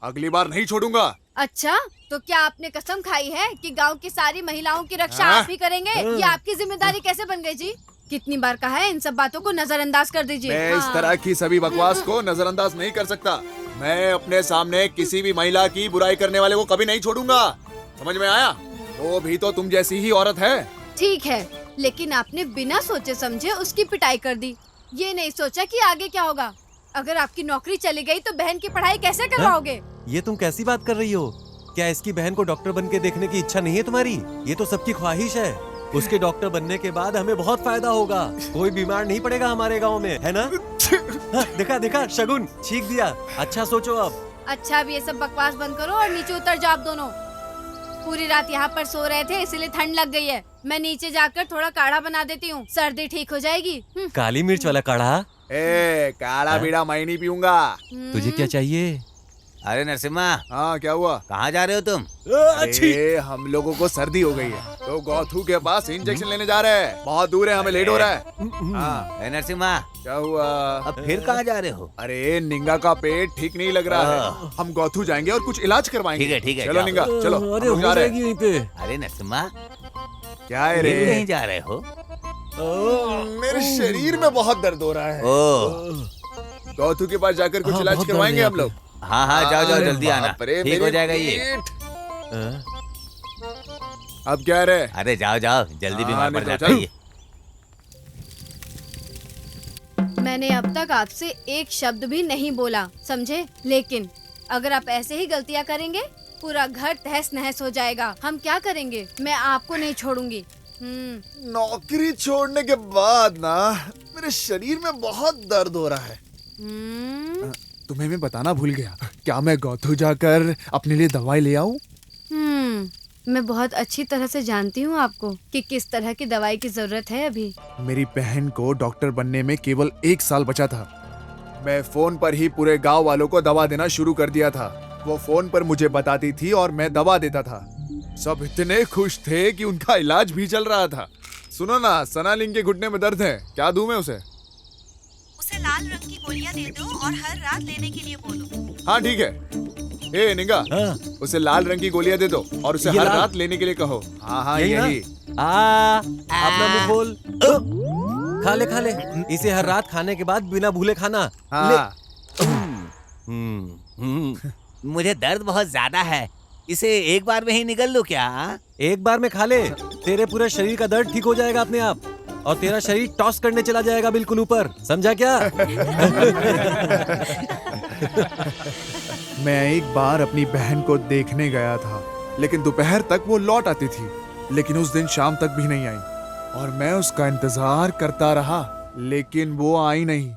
अगली बार नहीं छोड़ूंगा। अच्छा, तो क्या आपने कसम खाई है कि गांव की सारी महिलाओं की रक्षा आप ही करेंगे? ये आपकी जिम्मेदारी कैसे बन गई जी? कितनी बार कहा है इन सब बातों को नजरअंदाज कर दीजिए। मैं इस तरह की सभी बकवास को नजरअंदाज नहीं कर सकता। मैं अपने सामने किसी भी महिला की बुराई करने वाले को कभी नहीं छोड़ूंगा। समझ में आया? वो भी तो तुम जैसी ही औरत है। ठीक है, लेकिन आपने बिना सोचे समझे उसकी पिटाई कर दी। ये नहीं सोचा कि आगे क्या होगा। अगर आपकी नौकरी चली गई तो बहन की पढ़ाई कैसे करवाओगे? ये तुम कैसी बात कर रही हो? क्या इसकी बहन को डॉक्टर बन के देखने की इच्छा नहीं है तुम्हारी? ये तो सबकी ख्वाहिश है। उसके डॉक्टर बनने के बाद हमें बहुत फायदा होगा। कोई बीमार नहीं पड़ेगा हमारे गांव में, है ना? हाँ, देखा देखा शगुन छींक दिया। अच्छा सोचो अब। अच्छा अब ये सब बकवास बंद करो और नीचे उतर जाओ आप दोनों। पूरी रात यहाँ पर सो रहे थे इसलिए ठंड लग गई है। मैं नीचे जाकर थोड़ा काढ़ा बना देती हूँ, सर्दी ठीक हो जाएगी। काली मिर्च वाला काढ़ा? काढ़ा बीड़ा मैं नहीं पीऊंगा। तुझे क्या चाहिए? अरे नरसिम्हा, हाँ क्या हुआ? कहाँ जा रहे हो तुम? अरे हम लोगों को सर्दी हो गई है तो गौथू के पास इंजेक्शन लेने जा रहे हैं। बहुत दूर है, हमें लेट हो रहा है। हाँ अरे नरसिम्हा, क्या हुआ? अब फिर कहाँ जा रहे हो? अरे निंगा का पेट ठीक नहीं लग रहा है, हम गौथू जाएंगे और कुछ इलाज करवाएंगे। ठीक है चलो जाओ। निंगा चलो। अरे हम लोग जा हो रहे जाएगी हैं। यहीं पे। अरे नरसिम्हा, क्या है फिर रे? कहीं जा रहे हो? मेरे शरीर में बहुत दर्द हो रहा है। ओ, गौथू के पास जाकर कुछ हाँ, इलाज बहुत करवाएंगे दर्द हम लोग। हाँ हाँ जाओ जाओ, अरे जल्दी आना, बाप रे, ठीक हो मेरी जाएगा ये। पीठ। अब क्या रे? अरे जाओ जाओ, जल्दी बीमार पड़ निकलो, जाता चल। है ये। मैंने अब तक आपसे एक शब्द भी नहीं बोला, समझे? लेकिन अगर आप ऐसे ही गलतियाँ करेंगे पूरा घर तहस नहस हो जाएगा। हम क्या करेंगे? मैं आपको नहीं छोड़ूंगी। नौकरी छोड़ने के बाद ना मेरे शरीर में बहुत दर्द हो रहा है। तुम्हें मैं बताना भूल गया, क्या मैं गौथू जाकर अपने लिए दवाई ले आऊं? मैं बहुत अच्छी तरह से जानती हूँ आपको कि किस तरह की दवाई की जरूरत है अभी। मेरी बहन को डॉक्टर बनने में केवल 1 साल बचा था। मैं फोन पर ही पूरे गांव वालों को दवा देना शुरू कर दिया था। वो फोन पर मुझे बताती थी और मैं दवा देता था। सब इतने खुश थे कि उनका इलाज भी चल रहा था। सुनो ना, सनालिंग के घुटने में दर्द है, क्या दूं मैं उसे? उसे लाल रंग की गोलियां दे दो और हर रात लेने के लिए बोलो। हाँ ठीक है। ए निंगा, हाँ। उसे लाल रंग की गोलियां दे दो और उसे ये हर लाल? रात लेने के लिए कहो। हाँ हाँ यही ना? यही। अपना मुंह खोल। खा ले खा ले, इसे हर रात खाने के बाद बिना भूले खाना। हाँ मुझे दर्द बहुत ज्यादा है, इसे एक बार में ही निकल लो क्या? एक बार में खा ले, तेरे पूरे शरीर का दर्द ठीक हो जाएगा अपने आप और तेरा शरीर टॉस करने चला जाएगा बिल्कुल ऊपर, समझा क्या? मैं एक बार अपनी बहन को देखने गया था, लेकिन दोपहर तक वो लौट आती थी, लेकिन उस दिन शाम तक भी नहीं आई और मैं उसका इंतजार करता रहा, लेकिन वो आई नहीं।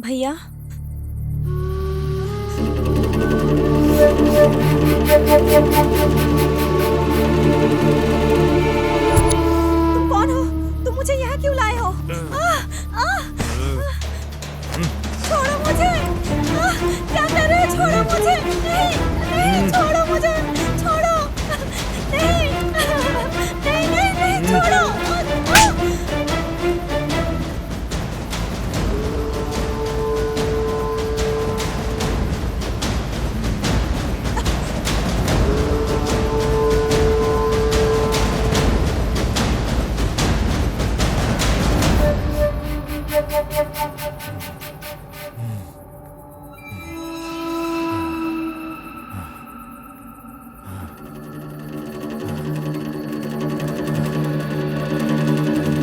भैया, तुम कौन हो? तुम मुझे यहाँ क्यों लाए हो? छोड़ो मुझे! क्या कर रहे हो? छोड़ो मुझे! नहीं, नहीं, छोड़ो मुझे! छोड़ो! नहीं, नहीं, नहीं, नहीं, छोड़ो!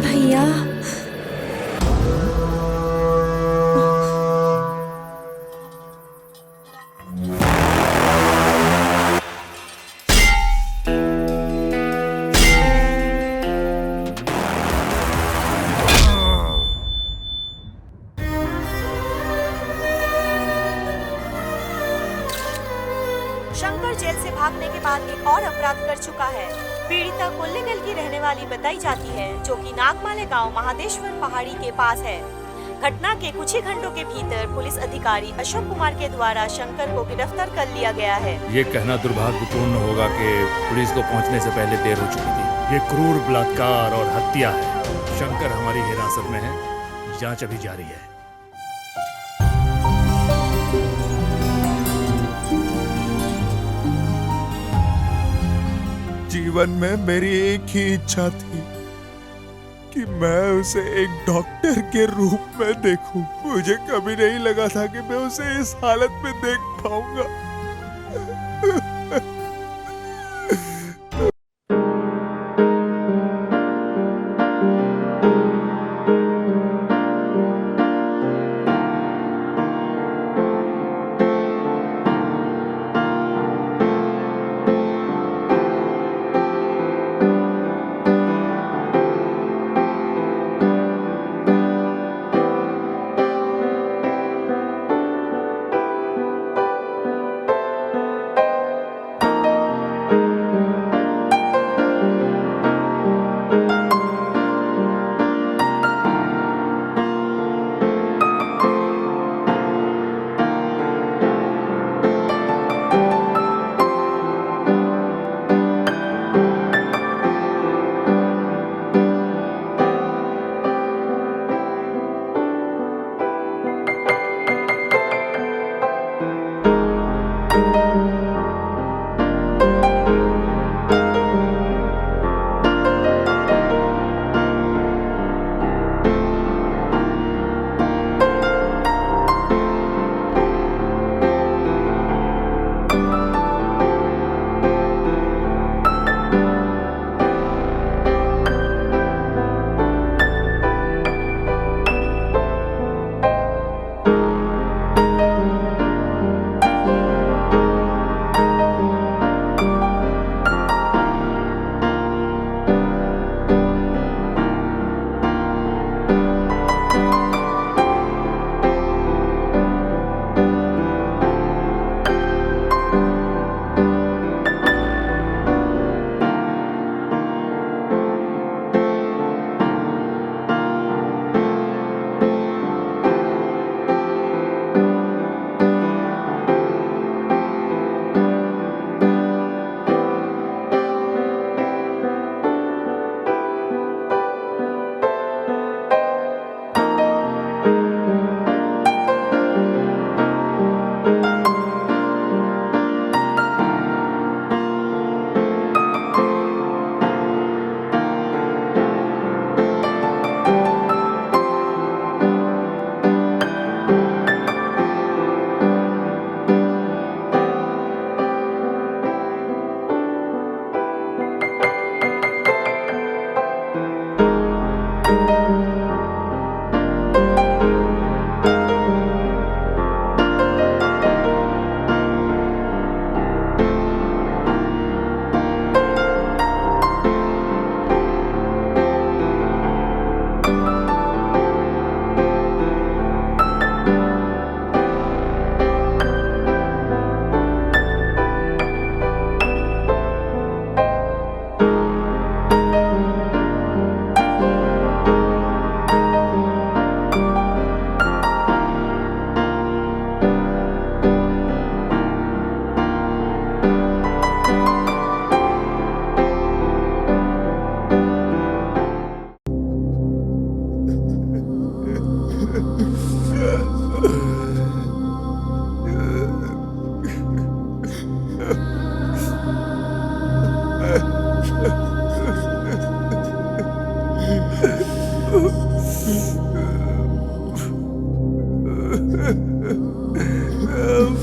भैया, शंकर जेल से भागने के बाद एक और अपराध कर चुका है। पीड़िता कोल्लेगल की रहने वाली बताई जाती है, जो कि नागमाले गांव महादेश्वर पहाड़ी के पास है। घटना के कुछ ही घंटों के भीतर पुलिस अधिकारी अशोक कुमार के द्वारा शंकर को गिरफ्तार कर लिया गया है। ये कहना दुर्भाग्यपूर्ण होगा कि पुलिस को पहुंचने से पहले देर हो चुकी थी। ये क्रूर बलात्कार और हत्या है। शंकर हमारी हिरासत में है, जांच अभी जारी है। जीवन में मेरी एक ही इच्छा थी कि मैं उसे एक डॉक्टर के रूप में देखूं। मुझे कभी नहीं लगा था कि मैं उसे इस हालत में देख पाऊंगा।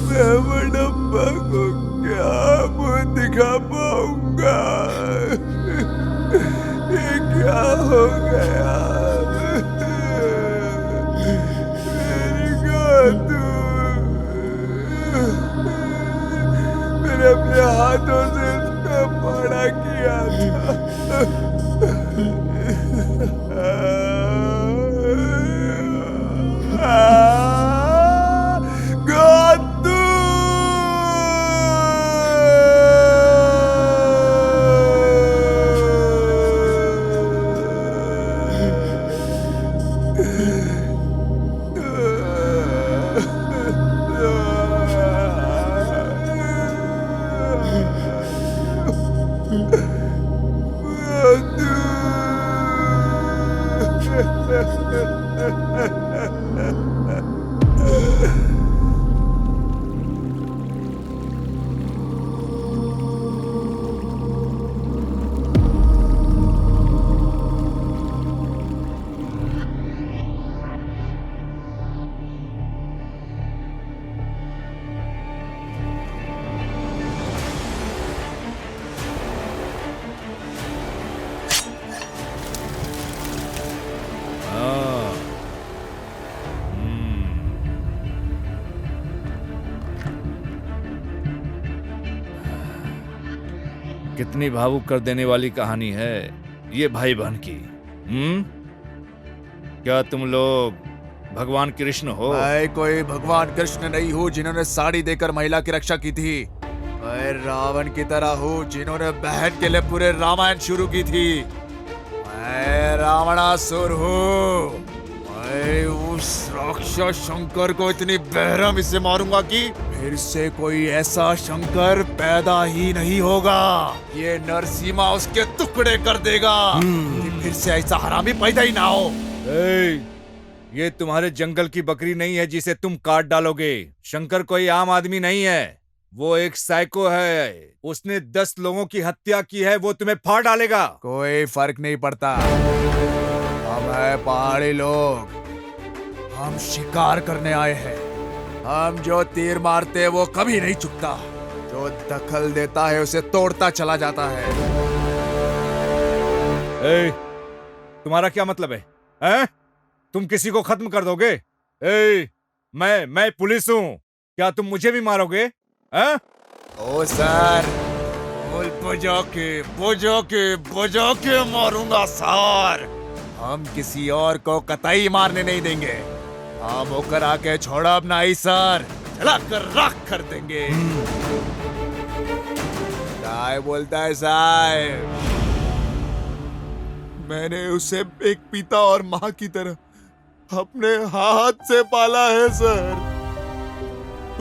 मैं बड़प्पा को क्या मुंह दिखा पाऊंगा? ये क्या हो गया? मेरी गोतू, मैंने अपने हाथों से इसका बड़ा किया था। कितनी भावुक कर देने वाली कहानी है ये भाई बहन की। क्या तुम लोग भगवान कृष्ण हो? मैं कोई भगवान कृष्ण नहीं हूँ जिन्होंने साड़ी देकर महिला की रक्षा की थी। मैं रावण की तरह हूँ जिन्होंने बहन के लिए पूरे रामायण शुरू की थी। मैं रावणासुर हूँ। मैं उस राक्षस शंकर को इतनी बेरहमी से मारूंगा कि फिर से कोई ऐसा शंकर पैदा ही नहीं होगा। ये नरसिम्हा उसके टुकड़े कर देगा कि फिर से ऐसा हरामी पैदा ही ना हो। ये तुम्हारे जंगल की बकरी नहीं है जिसे तुम काट डालोगे। शंकर कोई आम आदमी नहीं है, वो एक साइको है। उसने 10 लोगों की हत्या की है, वो तुम्हें फाड़ डालेगा। कोई फर्क नहीं पड़ता। हम है पहाड़ी लोग, हम शिकार करने आए हैं। हम जो तीर मारते वो कभी नहीं चुकता, जो दखल देता है उसे तोड़ता चला जाता है। तुम्हारा क्या मतलब है? तुम किसी को खत्म कर दोगे? मैं पुलिस हूँ, क्या तुम मुझे भी मारोगे? ओ सर, बुझो के मारूंगा सर। हम किसी और को कतई मारने नहीं देंगे। हम होकर आके छोड़ा अपना ही सर, चला कर राख कर देंगे। क्या बोलता है साहब? मैंने उसे एक पिता और माँ की तरह अपने हाथ से पाला है सर।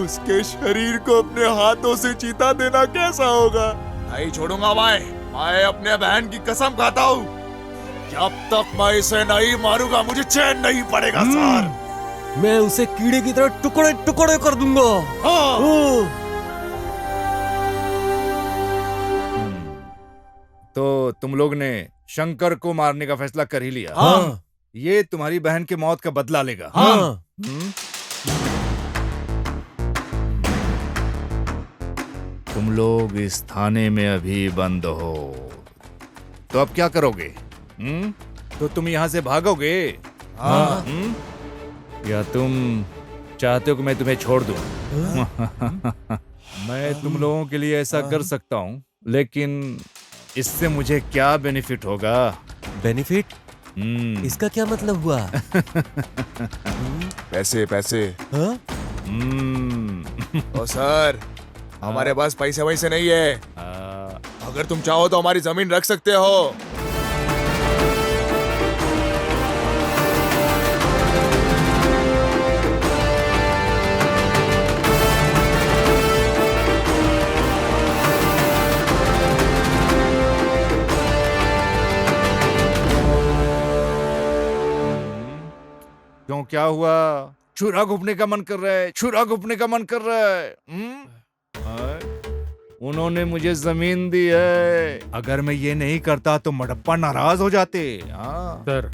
उसके शरीर को अपने हाथों से चीता देना कैसा होगा? नहीं छोड़ूंगा मैं अपने बहन की कसम खाता हूँ। जब तक मैं इसे नहीं मारूंगा मुझे चैन नहीं पड़ेगा सर। मैं उसे कीड़े की तरह टुकड़े टुकड़े कर दूंगा। तो तुम लोग ने शंकर को मारने का फैसला कर ही लिया? हाँ। ये तुम्हारी बहन के मौत का बदला लेगा। हाँ। तुम लोग इस थाने में अभी बंद हो, तो अब क्या करोगे? तो तुम यहाँ से भागोगे? हाँ। या तुम चाहते हो कि मैं तुम्हें छोड़ दूं? मैं तुम लोगों के लिए ऐसा कर सकता हूँ, लेकिन इससे मुझे क्या बेनिफिट होगा? बेनिफिट? इसका क्या मतलब हुआ? पैसे पैसे। हाँ? ओ सर, हमारे पास पैसे वैसे नहीं है। अगर तुम चाहो तो हमारी जमीन रख सकते हो। क्यों, क्या हुआ? छुरा घुपने का मन कर रहा है? छुरा घुपने का मन कर रहा है? उन्होंने मुझे जमीन दी है, अगर मैं ये नहीं करता तो मडप्पा नाराज हो जाते। सर,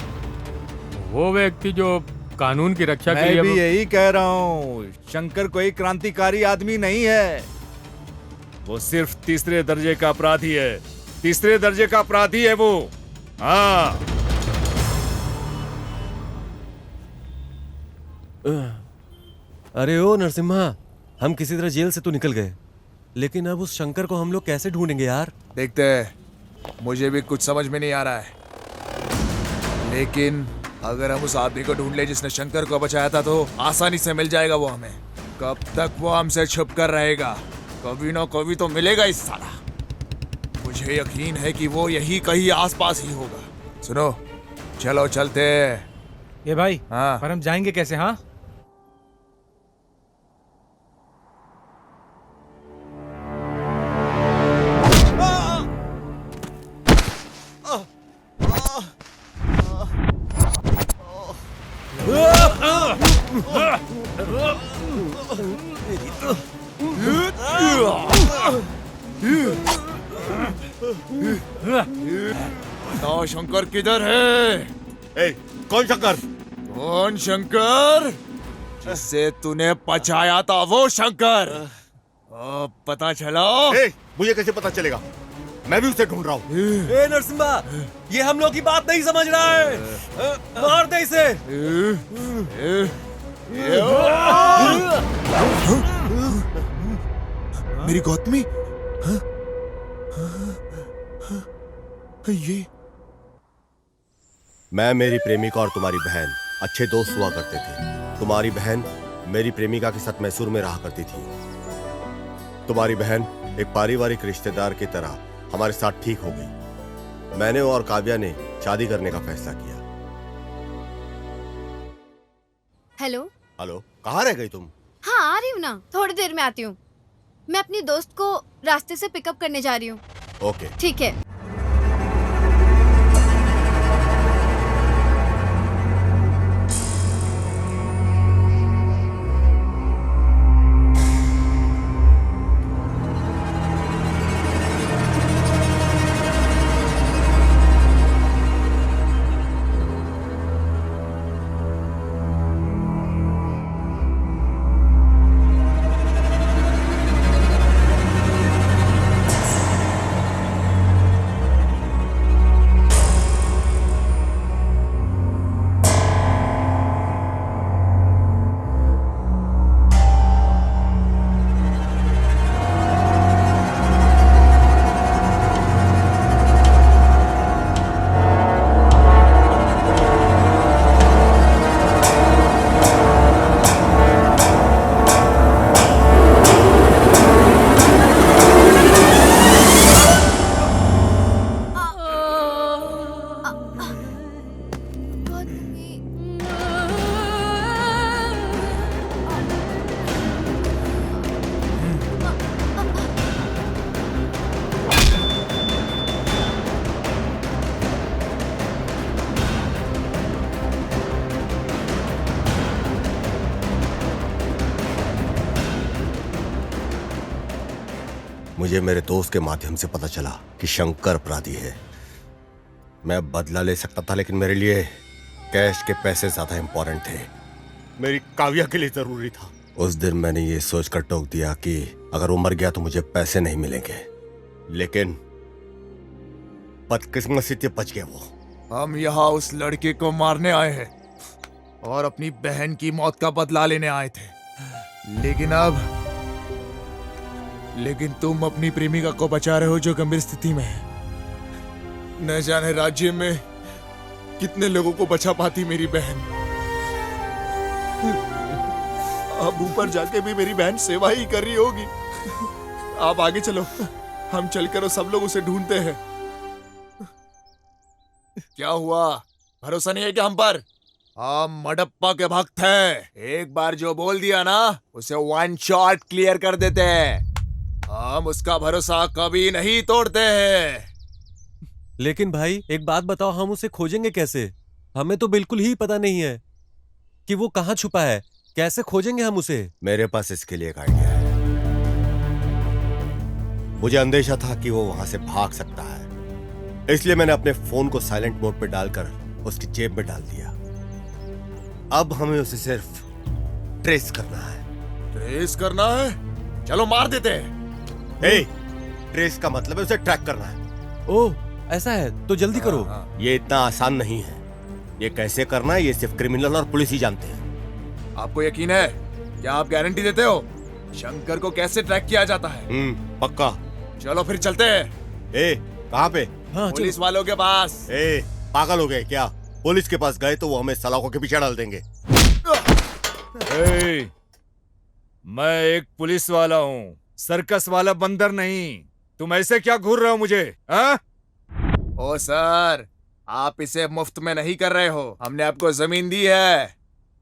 वो व्यक्ति जो कानून की रक्षा के लिए, मैं भी यही कह रहा हूँ। शंकर कोई क्रांतिकारी आदमी नहीं है, वो सिर्फ तीसरे दर्जे का अपराधी है। तीसरे दर्जे का अपराधी है वो। हाँ। अरे ओ नरसिम्हा, हम किसी तरह जेल से तो निकल गए, लेकिन अब उस शंकर को हम लोग कैसे ढूंढेंगे यार? देखते हैं, मुझे भी कुछ समझ में नहीं आ रहा है। लेकिन अगर हम उस आदमी को ढूंढ ले जिसने शंकर को बचाया था तो आसानी से मिल जाएगा वो हमें। कब तक वो हमसे छुप कर रहेगा? कभी ना कभी तो मिलेगा इस साला। मुझे यकीन है कि वो यही कहीं आसपास ही होगा। सुनो, चलो चलते। ये भाई, हाँ। पर हम जाएंगे कैसे? हाँ, बताओ शंकर किधर है? कौन शंकर? कौन शंकर? जिसे तूने पचाया था वो शंकर। पता चला? मुझे कैसे पता चलेगा? मैं भी उसे ढूंढ रहा हूँ। ए नरसिम्हा, ये हम लोग की बात नहीं समझ रहा है। मार दे इसे। मेरी गौतमी? ये मैं, मेरी प्रेमिका और तुम्हारी बहन अच्छे दोस्त हुआ करते थे। तुम्हारी बहन मेरी प्रेमिका के साथ मैसूर में रहा करती थी। तुम्हारी बहन एक पारिवारिक रिश्तेदार की तरह हमारे साथ ठीक हो गई। मैंने और काव्या ने शादी करने का फैसला किया। हेलो। हेलो, कहाँ रह गई तुम? हाँ आ रही हूँ ना, थोड़ी देर में आती हूँ। मैं अपनी दोस्त को रास्ते से पिकअप करने जा रही हूँ। ओके। ठीक है। मुझे मेरे दोस्त के माध्यम से पता चला कि शंकर अपराधी है। मैं बदला ले सकता था, लेकिन मेरे लिए कैश के पैसे ज्यादा इंपॉर्टेंट थे। मेरी काव्या के लिए जरूरी था। उस दिन मैंने ये सोचकर टोक दिया कि अगर वो मर गया तो मुझे पैसे नहीं मिलेंगे, लेकिन बदकिस्मत से बच गया वो। हम यहाँ उस लड़के को मारने आए हैं और अपनी बहन की मौत का बदला लेने आए थे, लेकिन तुम अपनी प्रेमिका को बचा रहे हो जो गंभीर स्थिति में है। न जाने राज्य में कितने लोगों को बचा पाती मेरी बहन। अब ऊपर जाके भी मेरी बहन सेवा ही कर रही होगी। आप आगे चलो, हम चलकर सब लोग उसे ढूंढते हैं। क्या हुआ, भरोसा नहीं है क्या हम पर? हम मडप्पा के भक्त हैं। एक बार जो बोल दिया ना, उसे वन शॉट क्लियर कर देते हैं। हम उसका भरोसा कभी नहीं तोड़ते हैं। लेकिन भाई एक बात बताओ, हम उसे खोजेंगे कैसे? हमें तो बिल्कुल ही पता नहीं है कि वो कहाँ छुपा है। कैसे खोजेंगे हम उसे? मेरे पास इसके लिए एक आइडिया है। मुझे अंदेशा था कि वो वहां से भाग सकता है, इसलिए मैंने अपने फोन को साइलेंट मोड पे डालकर उसकी जेब में डाल दिया। अब हमें उसे सिर्फ ट्रेस करना है। ट्रेस करना है? चलो मार देते हैं। ट्रेस का मतलब है उसे ट्रैक करना है। ओह, ऐसा है तो जल्दी करो। ये इतना आसान नहीं है। ये कैसे करना है ये सिर्फ क्रिमिनल और पुलिस ही जानते हैं। आपको यकीन है? क्या आप गारंटी देते हो? शंकर को कैसे ट्रैक किया जाता है? पक्का। चलो फिर चलते हैं। कहाँ पे? पुलिस वालों के पास। पागल हो गए क्या? पुलिस के पास गए तो वो हमें सलाखों के पीछे डाल देंगे। मैं एक पुलिस वाला हूँ, सर्कस वाला बंदर नहीं। तुम ऐसे क्या घूर रहे हो मुझे? ओ सर, आप इसे मुफ्त में नहीं कर रहे हो। हमने आपको जमीन दी है,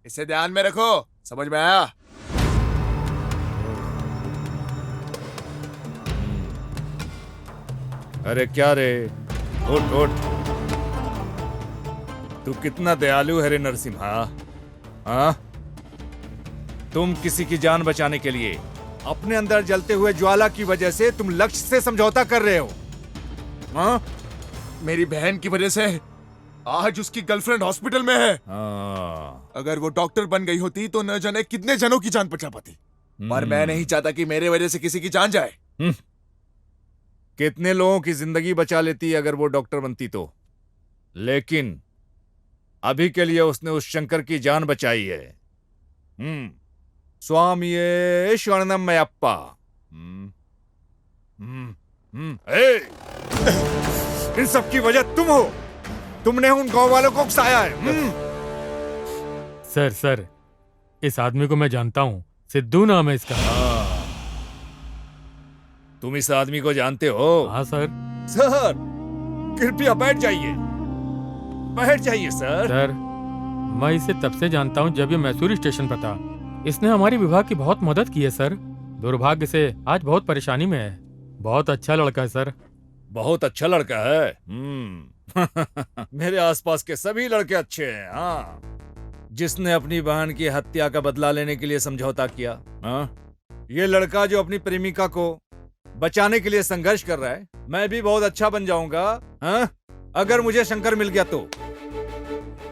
इसे ध्यान में रखो। समझ में आया? अरे क्या रे, उठ उठ। तू कितना दयालु है रे नरसिम्हा। हाँ, तुम किसी की जान बचाने के लिए अपने अंदर जलते हुए ज्वाला की वजह से तुम लक्ष्य से समझौता कर रहे हो। हाँ? मेरी बहन की वजह से आज उसकी गर्लफ्रेंड हॉस्पिटल में है। अगर वो डॉक्टर बन गई होती तो न जाने कितने जनों की जान बचा पाती। पर मैं नहीं चाहता कि मेरे वजह से किसी की जान जाए। कितने लोगों की जिंदगी बचा लेती अगर वो डॉक्टर बनती तो। लेकिन अभी के लिए उसने उस शंकर की जान बचाई है। स्वामी शरणमयप्पा। इन सब की वजह तुम हो। तुमने उन गांव वालों को उकसाया है। सर इस आदमी को मैं जानता हूँ, सिद्धू नाम है इसका। तुम इस आदमी को जानते हो? हाँ सर। सर कृपया बैठ जाइए, बैठ जाइए सर। सर मैं इसे तब से जानता हूँ जब ये मैसूर स्टेशन पर था। इसने हमारी विभाग की बहुत मदद की है सर। दुर्भाग्य से आज बहुत परेशानी में है। बहुत अच्छा लड़का है सर। बहुत अच्छा लड़का है। मेरे आसपास के सभी लड़के अच्छे हैं। हाँ, जिसने अपनी बहन की हत्या का बदला लेने के लिए समझौता किया। हाँ, ये लड़का जो अपनी प्रेमिका को बचाने के लिए संघर्ष कर रहा है। मैं भी बहुत अच्छा बन जाऊंगा हाँ? अगर मुझे शंकर मिल गया तो।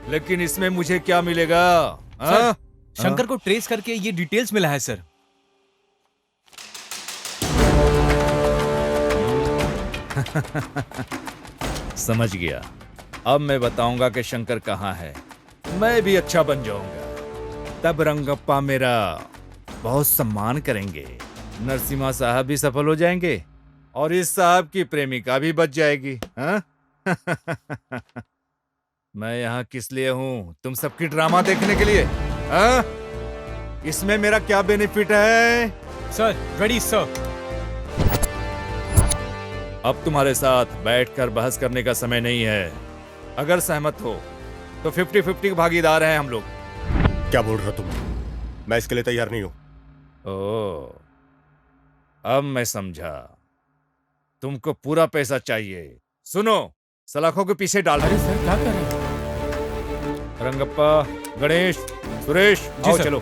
लेकिन इसमें मुझे क्या मिलेगा? हाँ? शंकर को ट्रेस करके ये डिटेल्स मिला है सर। समझ गया। अब मैं बताऊंगा कि शंकर कहाँ है। मैं भी अच्छा बन जाऊंगा। तब रंगप्पा मेरा बहुत सम्मान करेंगे। नरसिम्हा साहब भी सफल हो जाएंगे और इस साहब की प्रेमिका भी बच जाएगी। हाँ? मैं यहाँ किस लिए हूँ? तुम सबकी ड्रामा देखने के लिए? हाँ? इसमें मेरा क्या बेनिफिट है? Sir ready sir. अब तुम्हारे साथ बैठकर बहस करने का समय नहीं है। अगर सहमत हो तो 50-50 भागीदार हैं हम लोग। क्या बोल रहे हो तुम? मैं इसके लिए तैयार नहीं हूं। ओह, अब मैं समझा। तुमको पूरा पैसा चाहिए। सुनो, सलाखों के पीछे डाल। अरे सर क्या कर रहे हैं? रंगप्पा, गणेश, सुरेश, आओ चलो।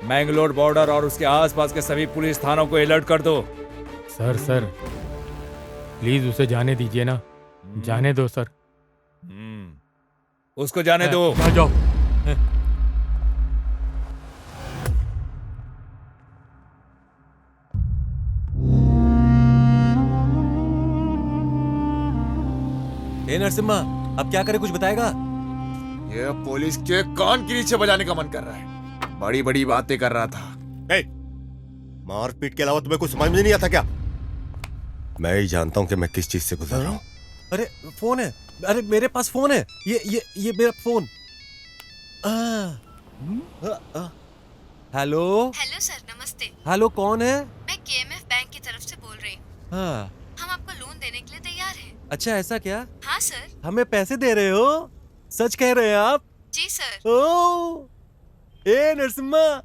मैंगलोर बॉर्डर और उसके आसपास के सभी पुलिस थानों को अलर्ट कर दो। सर प्लीज उसे जाने दीजिए ना। जाने दो सर। उसको जाने दो। जाओ। ए नरसिम्हा, अब क्या करे, कुछ बताएगा? ये पुलिस के कान के नीचे बजाने का मन कर रहा है। बड़ी बड़ी बातें कर रहा था। मारपीट के अलावा तुम्हें कुछ समझ में नहीं आता क्या? मैं ही जानता हूं कि मैं किस चीज से गुजर रहा हूं। अरे फोन है। अरे मेरे पास फोन है। ये मेरा फोन। हेलो। हेलो सर, नमस्ते। हेलो, कौन है? मैं केएमएफ बैंक की तरफ से बोल रही हूँ। हाँ। हम आपको लोन देने के लिए तैयार हैं। अच्छा, ऐसा क्या? हाँ सर। हमें पैसे दे रहे हो? सच कह रहे हैं आप? जी सर। ओ, ए नरसिम्हा,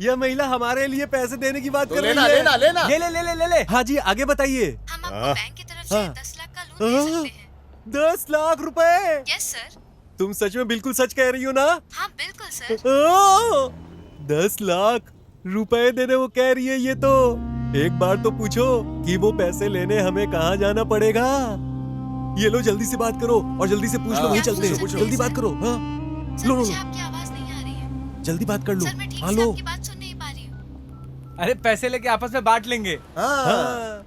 यह महिला हमारे लिए पैसे देने की बात तो कर रही लेना, है। लेना, लेना। ले। हाँ जी, आगे बताइए। हम आपको बैंक की तरफ से 10 लाख का लोन दे सकते हैं। 10 लाख रुपए? Yes sir. तुम सच में बिल्कुल सच कह रही हो ना? हाँ बिल्कुल सर। 10 लाख रुपए देने वो कह रही है। ये तो एक बार तो पूछो कि वो पैसे लेने हमें कहाँ जाना पड़ेगा। ये लो, जल्दी से बात करो और जल्दी से पूछ लो, वहीं चलते हैं। जल्दी बात करो। हाँ लो, मुझे आपकी आवाज नहीं आ रही है। जल्दी बात कर लो। सर मैं ठीक हाँ से लो। आपकी बात सुन नहीं पा रही हूँ। अरे पैसे लेके आपस में बांट लेंगे। हाँ।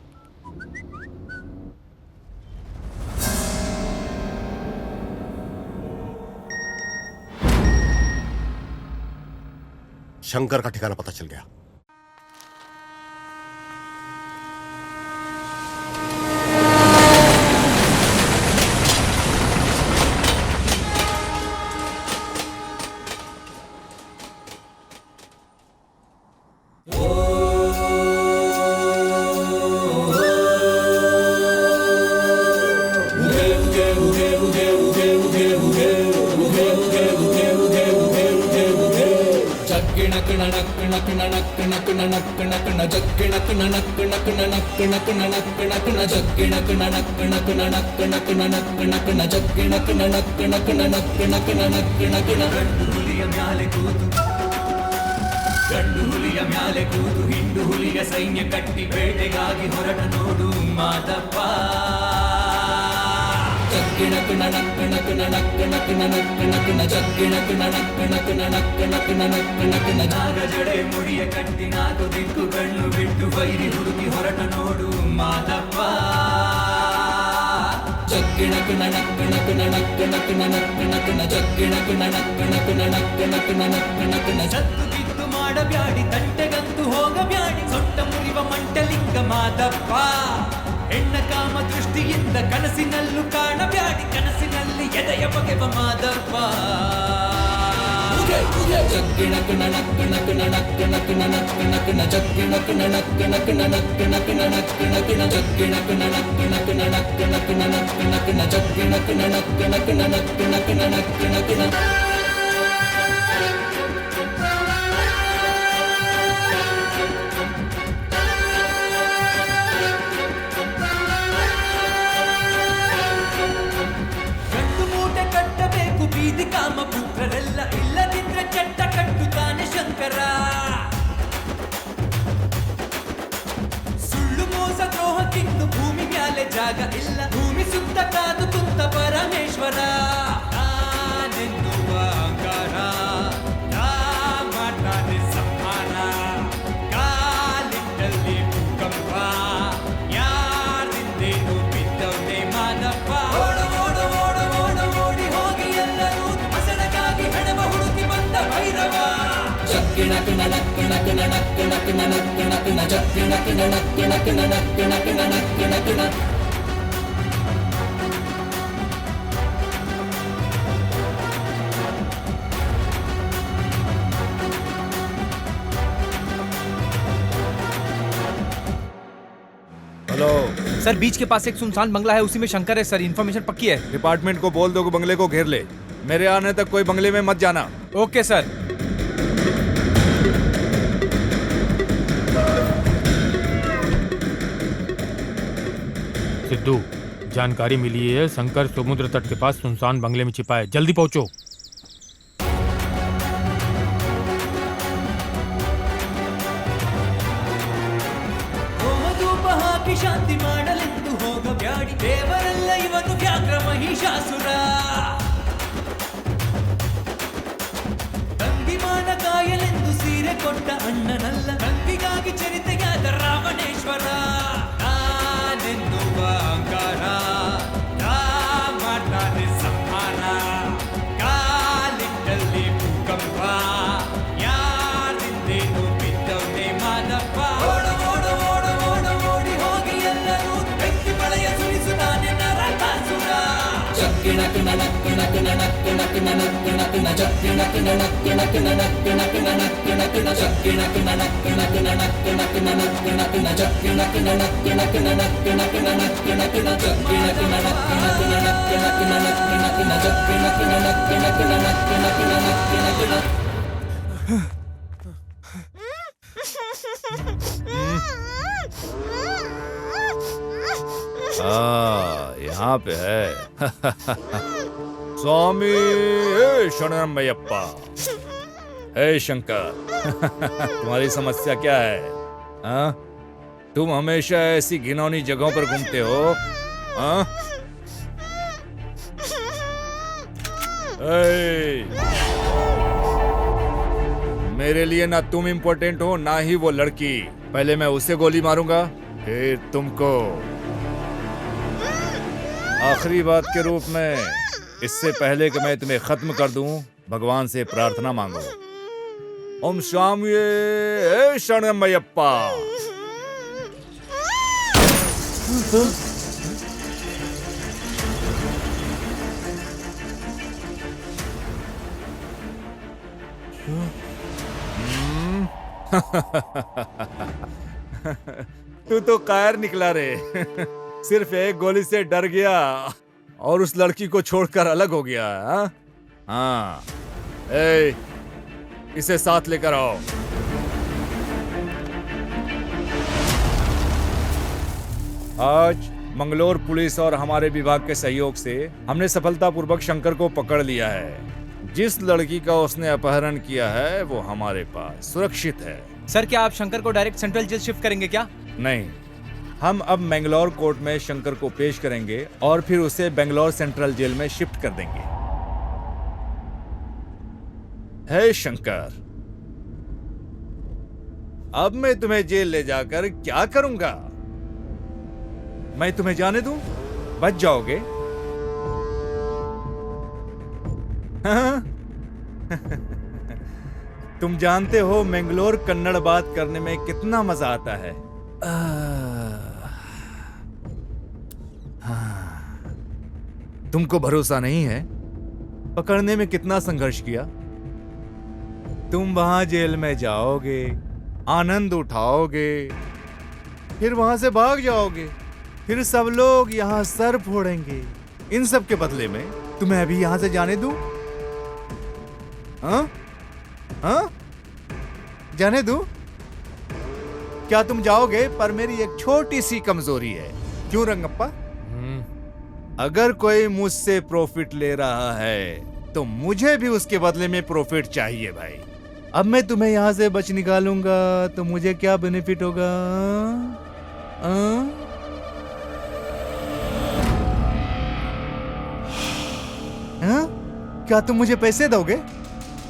शंकर का ठिकाना पता चल गया। ಗಂಡು ಹುಲಿಯ ಮ್ಯಾಲೆ ಕೂತು ಹಿಂಡು ಹುಲಿಯ ಸೈನ್ಯ ಕಟ್ಟಿ ಬೇಟೆಗಾಗಿ ಹೊರಟ ನೋಡು ಮಾದಪ್ಪ ಜಗ್ಗಿಣ ಕುಣ ನಕ್ಕಣ ಕುಣ ನಕ್ಕಣ ಕುಣ ನಕ್ಕಣ ಕುಣ ಜಗ್ಗಿಣ ಕುಣ ನಕ್ಕಣ ಕುಣ ನಕ್ಕಣ ಕುಣ ನಕ್ಕಣ ಕುಣ ನಾಗ ಜಡೆ ಮುಡಿಯ ಕಟ್ಟಿ ನಾಲ್ಕು ದಿಕ್ಕುಗಳನ್ನು ಬಿಟ್ಟು ಬೈರಿ ಹುಡುಕಿ ಹೊರಟ ನೋಡು ಮಾದಪ್ಪ ಜಗ್ಗಿಣ ಕುಣ ನಕ್ಕಣ ಕುಣ ನಕ್ಕಣ ಕುಣ ನಕ್ಕಣ ಕುಣ ಜಗ್ಗಿಣ ಕುಣ ನಕ್ಕಣ ಕುಣ ನಕ್ಕಣ ಕುಣ ನಕ್ಕಣ ಕುಣ ಜತ್ತು ಮಾಡಬ್ಯಾಡಿ ತಂಟೆಗಂತೂ ಹೋಗಬ್ಯಾಡಿ ಸೊಟ್ಟ ಮುರಿವ ಮಂಟಲಿಂಗ ಮಾದಪ್ಪ ಹೆಣ್ಣ ಕಾಮ ದೃಷ್ಟಿಯಿಂದ ಕನಸಿನಲ್ಲೂ ಕಾಣಬ್ಯಾಡಿ ಕನಸಿನಲ್ಲಿ ಎದೆಯ ಬಗೆವ ಮಾದಪ್ಪ ಜಗ್ಗಿಣ ಕಿಣ ನಕ್ಕಿಣ ಕಿಣ ನಕ್ಕಿಣ ಕಿಣ ನಕ್ಕಿಣ ಕಿಣ ಜಗ್ಗಿಣ ಕಿಣ ನಕ್ಕಿಣ ಕಿಣ ನಕ್ಕಿಣ ಕಿಣ ನಕ್ಕಿಣ ಕಿಣ ಜಗ್ಗಿಣ ಕಿಣ ನಕ್ಕಿಣ ಕಿಣ ನಕ್ಕಿಣ ಕಿಣ ನಕ್ಕಿಣ ಕಿಣ ಜಗ್ಗಿಣ ಕಿಣ ನಕ್ಕಿಣ ಕಿಣ ನಕ್ಕಿಣ ಕಿಣ ನಕ್ಕಿಣ ಕಿಣ ಬೀದಿ ಕಾಮ ಪುತ್ರರೆಲ್ಲ ಇಲ್ಲದಿದ್ರೆ ಚಟ್ಟ ಕಟ್ಟುತ್ತಾನೆ ಶಂಕರ ಸುಳ್ಳು ಮೋಸ ದ್ರೋಹಕ್ಕಿಂದು ಭೂಮಿ ಮ್ಯಾಲೆ ಜಾಗ ಇಲ್ಲ ಭೂಮಿ ಸುತ್ತ ಕಾದು ಕುಂತ ಪರಮೇಶ್ವರ ನಾನೆನ್ನುವ ಅಂಗಾರ ನಾ ಮಾಡ್ತಾನೆ ಸಮ್ಮಾನ ಕಾಲಿಟ್ಟಲ್ಲಿ ಭೂಕಂಪ ಯಾರಿಂದೇನು ಬಿದ್ದವನೇ ಮಾದಪ್ಪ ಜಗ್ಗಿಣ ಕಿಣ ನಕ್ಕಿಣ ಕಿಣ ನಕ್ಕಿಣ ಕಿಣ ನಕ್ಕಿಣ ಕಿಣ ಜಗ್ಗಿಣ ಕಿಣ ನಕ್ಕಿಣ ಕಿಣ ನಕ್ಕಿಣ ಕಿಣ ನಕ್ಕಿಣ ಕಿಣ हेलो सर बीच के पास एक सुनसान बंगला है, उसी में शंकर है सर। इन्फॉर्मेशन पक्की है। डिपार्टमेंट को बोल दो कि बंगले को घेर ले। मेरे आने तक कोई बंगले में मत जाना। Okay sir. सिद्धू, जानकारी मिली है शंकर समुद्र तट के पास सुनसान बंगले में छिपा है, जल्दी पहुंचो। ಶಾಂತಿ ಮಾಡಲೆಂದು ಹೋಗಬ್ಯಾಡಿ ದೇವರಲ್ಲ ಇವನು ವ್ಯಾಘ್ರ ಮಹಿಷಾಸುರ ತಂಗಿಮಾನ ಕಾಯಲೆಂದು ಸೀರೆ ಕೊಟ್ಟ ಅಣ್ಣನಲ್ಲ ತಂಗಿಗಾಗಿ ಚರಿತೆಯಾದ ರಾವಣೇಶ್ವರ ನಾನೆನ್ನುವ ಅಂಗಾರ ನಾ ಮಾಡ್ತಾನೆ ಸಮ್ಮಾನ ಕಾಲಿಟ್ಟಲ್ಲಿ ಭೂಕಂಪ ಯಾರಿಂದೇನು ಬಿದ್ದವನೇ ಮಾದಪ್ಪ ಜಗ್ಗಿಣ ಕಿಣ ನಕ್ಕಿಣ ಕಿಣ ನಕ್ಕಿಣ ಕಿಣ ನಕ್ಕಿಣ ಕಿಣ ಜಗ್ಗಿಣ ಕಿಣ ನಕ್ಕಿಣ ಕಿಣ ನಕ್ಕಿಣ ಕಿಣ ನಕ್ಕಿಣ ಕಿಣ ಜಗ್ಗಿಣ ಕಿಣ ನಕ್ಕಿಣ ಕಿಣ ನಕ್ಕಿಣ ಕಿಣ ನಕ್ಕಿಣ ಕಿಣ ಜಗ್ಗಿಣ ಕಿಣ ನಕ್ಕಿಣ ಕಿಣ ನಕ್ಕಿಣ ಕಿಣ ನಕ್ಕಿಣ ಕಿಣ ಜಗ್ಗಿಣ ಕಿಣ ನಕ್ಕಿಣ ಕಿಣ ನಕ್ಕಿಣ ಕಿಣ ನಕ್ಕಿಣ ಕಿಣ ಜಗ್ಗಿಣ ಕಿಣ ನಕ್ಕಿಣ ಕಿಣ ನಕ್ಕಿಣ ಕಿಣ ನಕ್ಕಿಣ ಕಿಣ यहाँ पे है। स्वामी शरणमयप्पा। हे शंकर, तुम्हारी समस्या क्या है? हाँ? तुम हमेशा ऐसी घिनौनी जगहों पर घूमते हो। हाँ? मेरे लिए ना तुम इम्पोर्टेंट हो ना ही वो लड़की। पहले मैं उसे गोली मारूंगा फिर तुमको। आखिरी बात के रूप में, इससे पहले कि मैं तुम्हें खत्म कर दूं, भगवान से प्रार्थना मांगो। ओम स्वामी शरणमयप्पा। तू तो कायर निकला रे। सिर्फ एक गोली से डर गया और उस लड़की को छोड़कर अलग हो गया। हाँ, इसे साथ लेकर आओ। आज मंगलोर पुलिस और हमारे विभाग के सहयोग से हमने सफलतापूर्वक शंकर को पकड़ लिया है। जिस लड़की का उसने अपहरण किया है वो हमारे पास सुरक्षित है। सर, क्या आप शंकर को डायरेक्ट सेंट्रल जेल शिफ्ट करेंगे क्या? नहीं, हम अब मैंगलोर कोर्ट में शंकर को पेश करेंगे और फिर उसे बेंगलोर सेंट्रल जेल में शिफ्ट कर देंगे। हे शंकर, अब मैं तुम्हें जेल ले जाकर क्या करूंगा? मैं तुम्हें जाने दूं? बच जाओगे? हाँ? तुम जानते हो मैंगलोर कन्नड़ बात करने में कितना मजा आता है। तुमको भरोसा नहीं है? पकड़ने में कितना संघर्ष किया। तुम वहां जेल में जाओगे, आनंद उठाओगे, फिर वहां से भाग जाओगे, फिर सब लोग यहाँ सर फोड़ेंगे। इन सब के बदले में तुम्हें अभी यहाँ से जाने दूं? हाँ? हाँ? जाने दूं? क्या तुम जाओगे? पर मेरी एक छोटी सी कमजोरी है। क्यों रंगप्पा? अगर कोई मुझसे प्रॉफिट ले रहा है तो मुझे भी उसके बदले में प्रॉफिट चाहिए भाई। अब मैं तुम्हें यहां से बच निकालूंगा तो मुझे क्या बेनिफिट होगा? क्या तुम मुझे पैसे दोगे?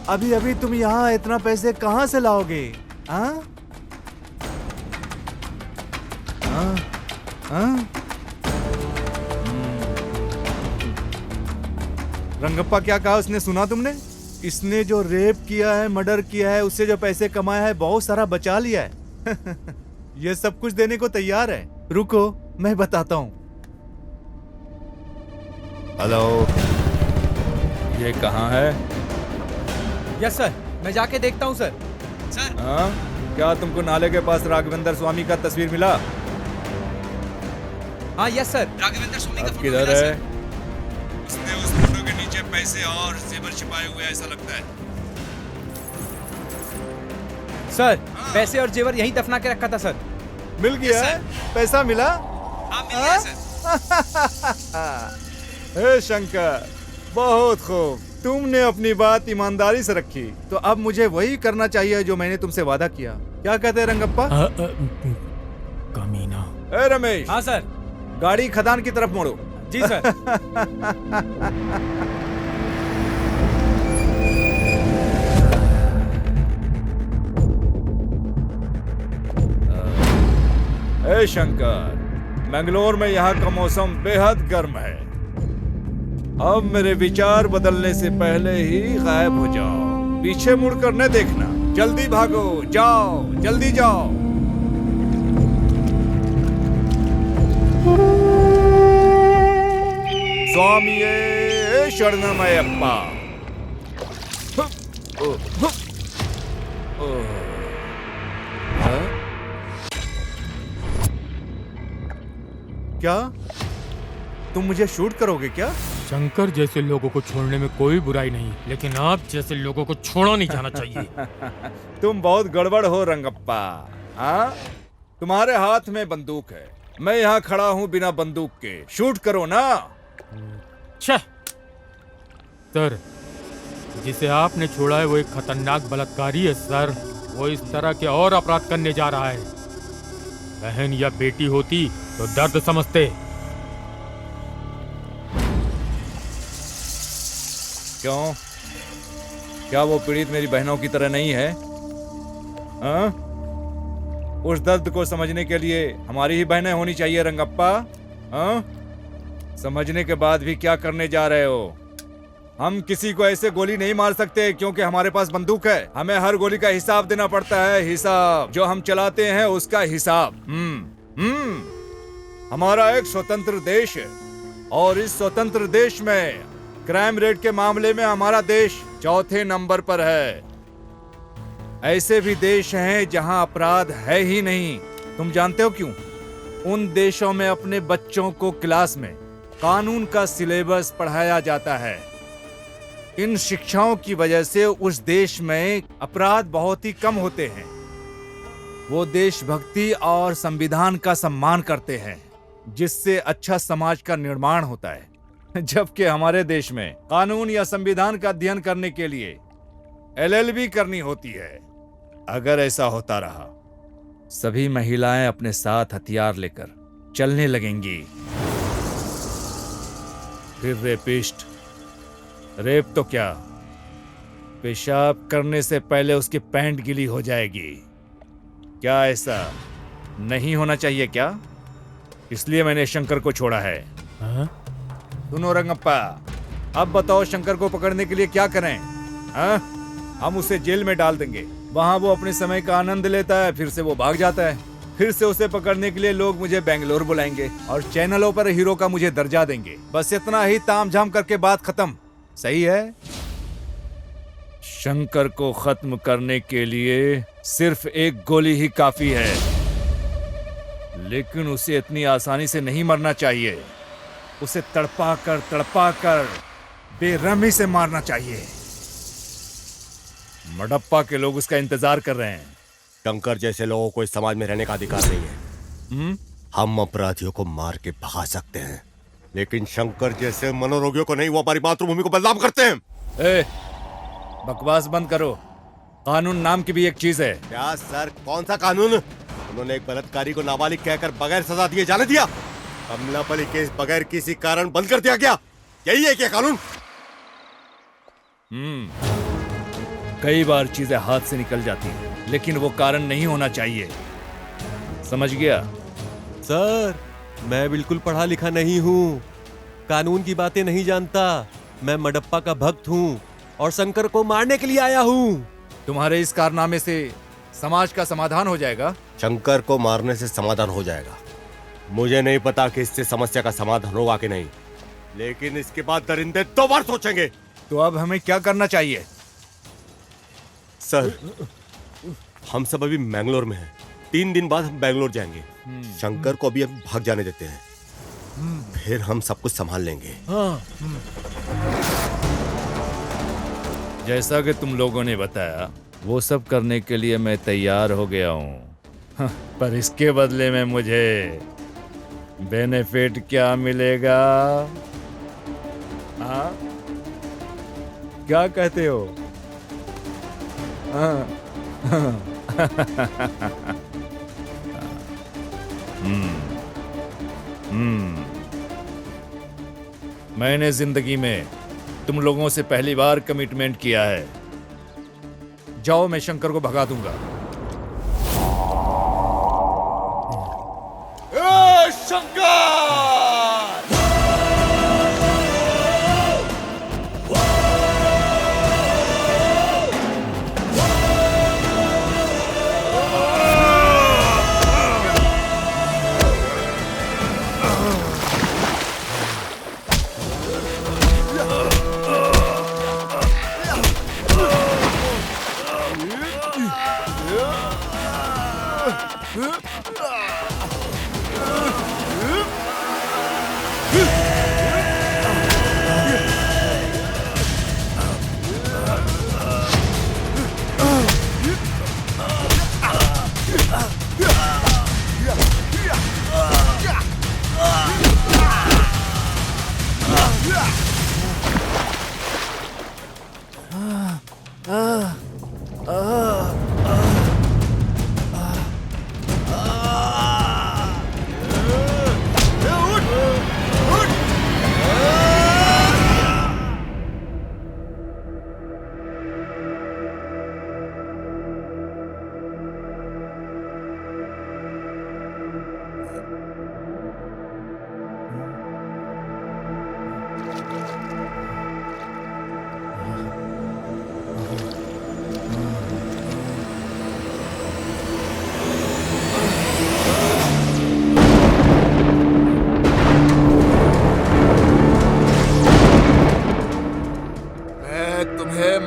अभी अभी तुम यहाँ इतना पैसे कहां से लाओगे? रंगप्पा क्या कहा उसने, सुना तुमने? इसने जो रेप किया है, मर्डर किया है, उससे जो पैसे कमाया है, बहुत सारा बचा लिया है। ये सब कुछ देने को तैयार है। रुको मैं बताता हूँ। हेलो, ये कहाँ है? यस सर, मैं जाके देखता हूँ सर। सर क्या तुमको नाले के पास राघवेंद्र स्वामी का तस्वीर मिला? हाँ यस सर, राघवेंद्र स्वामी का फोटो किधर है? उसने उस फोटो के नीचे पैसे और जेवर छिपाए हुए ऐसा लगता है। सर पैसे और जेवर यहीं दफना के रखा था सर। मिल गया है? पैसा मिला? हाँ मिल गया सर। हे शंकर, बहुत खूब, तुमने अपनी बात ईमानदारी से रखी। तो अब मुझे वही करना चाहिए जो मैंने तुमसे वादा किया। क्या कहते हैं रंगप्पा? कमीना। ए रमेश। हाँ सर। गाड़ी खदान की तरफ मोड़ो। जी सर। ए शंकर, मंगलोर में यहाँ का मौसम बेहद गर्म है। अब मेरे विचार बदलने से पहले ही गायब हो जाओ। पीछे मुड़कर न देखना। जल्दी भागो, जाओ, जल्दी जाओ। स्वामिये शरणमयप्पा। क्या तुम मुझे शूट करोगे क्या? शंकर जैसे लोगों को छोड़ने में कोई बुराई नहीं, लेकिन आप जैसे लोगों को छोड़ा नहीं जाना चाहिए। तुम बहुत गड़बड़ हो रंगप्पा। हाँ, तुम्हारे हाथ में बंदूक है, मैं यहाँ खड़ा हूँ बिना बंदूक के। शूट करो ना। सर, जिसे आपने छोड़ा है वो एक खतरनाक बलात्कारी है सर। वो इस तरह के और अपराध करने जा रहा है। बहन या बेटी होती तो दर्द समझते। क्यों? क्या वो पीड़ित मेरी बहनों की तरह नहीं है? उस दर्द को समझने के लिए हमारी ही बहनें होनी चाहिए रंगप्पा। समझने के बाद भी क्या करने जा रहे हो? हम किसी को ऐसे गोली नहीं मार सकते क्योंकि हमारे पास बंदूक है। हमें हर गोली का हिसाब देना पड़ता है। हिसाब जो हम चलाते हैं उसका हिसाब। हमारा एक स्वतंत्र देश है और इस स्वतंत्र देश में क्राइम रेट के मामले में हमारा देश चौथे नंबर पर है। ऐसे भी देश हैं जहां अपराध है ही नहीं। तुम जानते हो क्यों? उन देशों में अपने बच्चों को क्लास में कानून का सिलेबस पढ़ाया जाता है। इन शिक्षाओं की वजह से उस देश में अपराध बहुत ही कम होते हैं। वो देशभक्ति और संविधान का सम्मान करते हैं, जिससे अच्छा समाज का निर्माण होता है। जबकि हमारे देश में कानून या संविधान का अध्ययन करने के लिए LLB करनी होती है। अगर ऐसा होता रहा, सभी महिलाएं अपने साथ हथियार लेकर चलने लगेंगी। फिर रेपिस्ट, रेप तो क्या, पेशाब करने से पहले उसकी पैंट गीली हो जाएगी। क्या ऐसा नहीं होना चाहिए क्या? इसलिए मैंने शंकर को छोड़ा है। सुनो रंगप्पा, अब बताओ शंकर को पकड़ने के लिए क्या करें? हम उसे जेल में डाल देंगे। वहां वो अपने समय का आनंद लेता है, फिर से वो भाग जाता है। फिर से उसे पकड़ने के लिए लोग मुझे बेंगलोर बुलाएंगे और चैनलों पर हीरो का मुझे दर्जा देंगे। बस इतना ही तामझाम करके बात खत्म। सही है? शंकर को खत्म करने के लिए सिर्फ एक गोली ही काफी है, लेकिन उसे इतनी आसानी से नहीं मरना चाहिए। उसे तड़पा कर बेरहमी से मारना चाहिए। मडप्पा के लोग उसका इंतजार कर रहे हैं। शंकर जैसे लोगों को इस समाज में रहने का अधिकार नहीं है। हम अपराधियों को मार के भगा सकते हैं, लेकिन शंकर जैसे मनोरोगियों को नहीं। वो हमारी मातृभूमि को बदनाम करते हैं। बकवास बंद करो। कानून नाम की भी एक चीज है। क्या सर, कौन सा कानून? उन्होंने एक बलात्कारी को नाबालिग कहकर बगैर सजा दिए जाने दिया। कमलापली केस बगैर किसी कारण बंद कर दिया गया। यही है क्या कानून? कई बार चीजें हाथ से निकल जाती हैं, लेकिन वो कारण नहीं होना चाहिए। समझ गया? सर, मैं बिल्कुल पढ़ा लिखा नहीं हूँ, कानून की बातें नहीं जानता। मैं मडप्पा का भक्त हूँ और शंकर को मारने के लिए आया हूँ। तुम्हारे इस कारनामे से समाज का समाधान हो जाएगा? शंकर को मारने से समाधान हो जाएगा। मुझे नहीं पता कि इससे समस्या का समाधान होगा कि नहीं, लेकिन इसके बाद दरिंदे 2 बार सोचेंगे। तो अब हमें क्या करना चाहिए? सर, हम सब अभी मैंगलोर में हैं। 3 दिन बाद हम बैंगलोर जाएंगे। शंकर को अभी हम भाग जाने देते हैं, फिर हम सब कुछ संभाल लेंगे। जैसा कि तुम लोगों ने बताया, वो सब करने के लिए मैं तैयार हो गया हूँ। पर इसके बदले में मुझे बेनिफिट क्या मिलेगा? हाँ, क्या कहते हो? मैंने जिंदगी में तुम लोगों से पहली बार कमिटमेंट किया है। जाओ, मैं शंकर को भगा दूंगा। शंकर!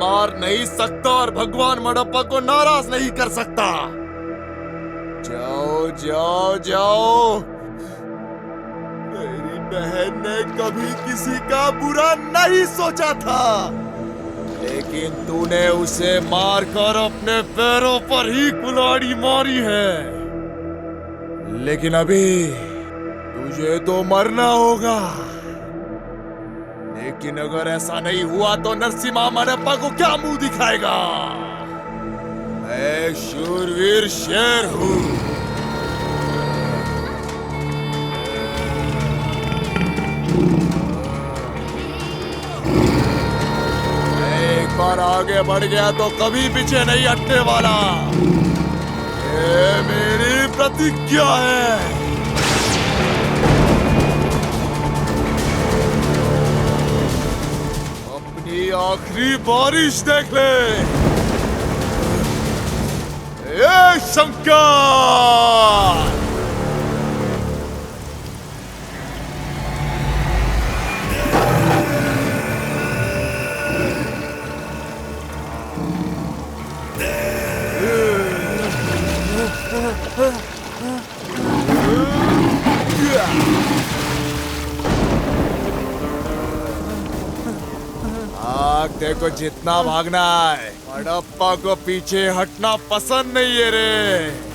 मार नहीं सकता और भगवान मडप्पा को नाराज नहीं कर सकता। जाओ जाओ जाओ। मेरी बहन ने कभी किसी का बुरा नहीं सोचा था, लेकिन तूने उसे मारकर अपने पैरों पर ही कुल्हाड़ी मारी है। लेकिन अभी तुझे तो मरना होगा। लेकिन अगर ऐसा नहीं हुआ तो नरसिम्हा मडप्पा को क्या मुंह दिखाएगा? मैं शूरवीर शेर हूं। एक बार आगे बढ़ गया तो कभी पीछे नहीं हटने वाला। ये मेरी प्रतिज्ञा है। आखिरी बारिश देख ले। ए शंकर! आग देखो, जितना भागना है, हड़प्पा को पीछे हटना पसंद नहीं है रे।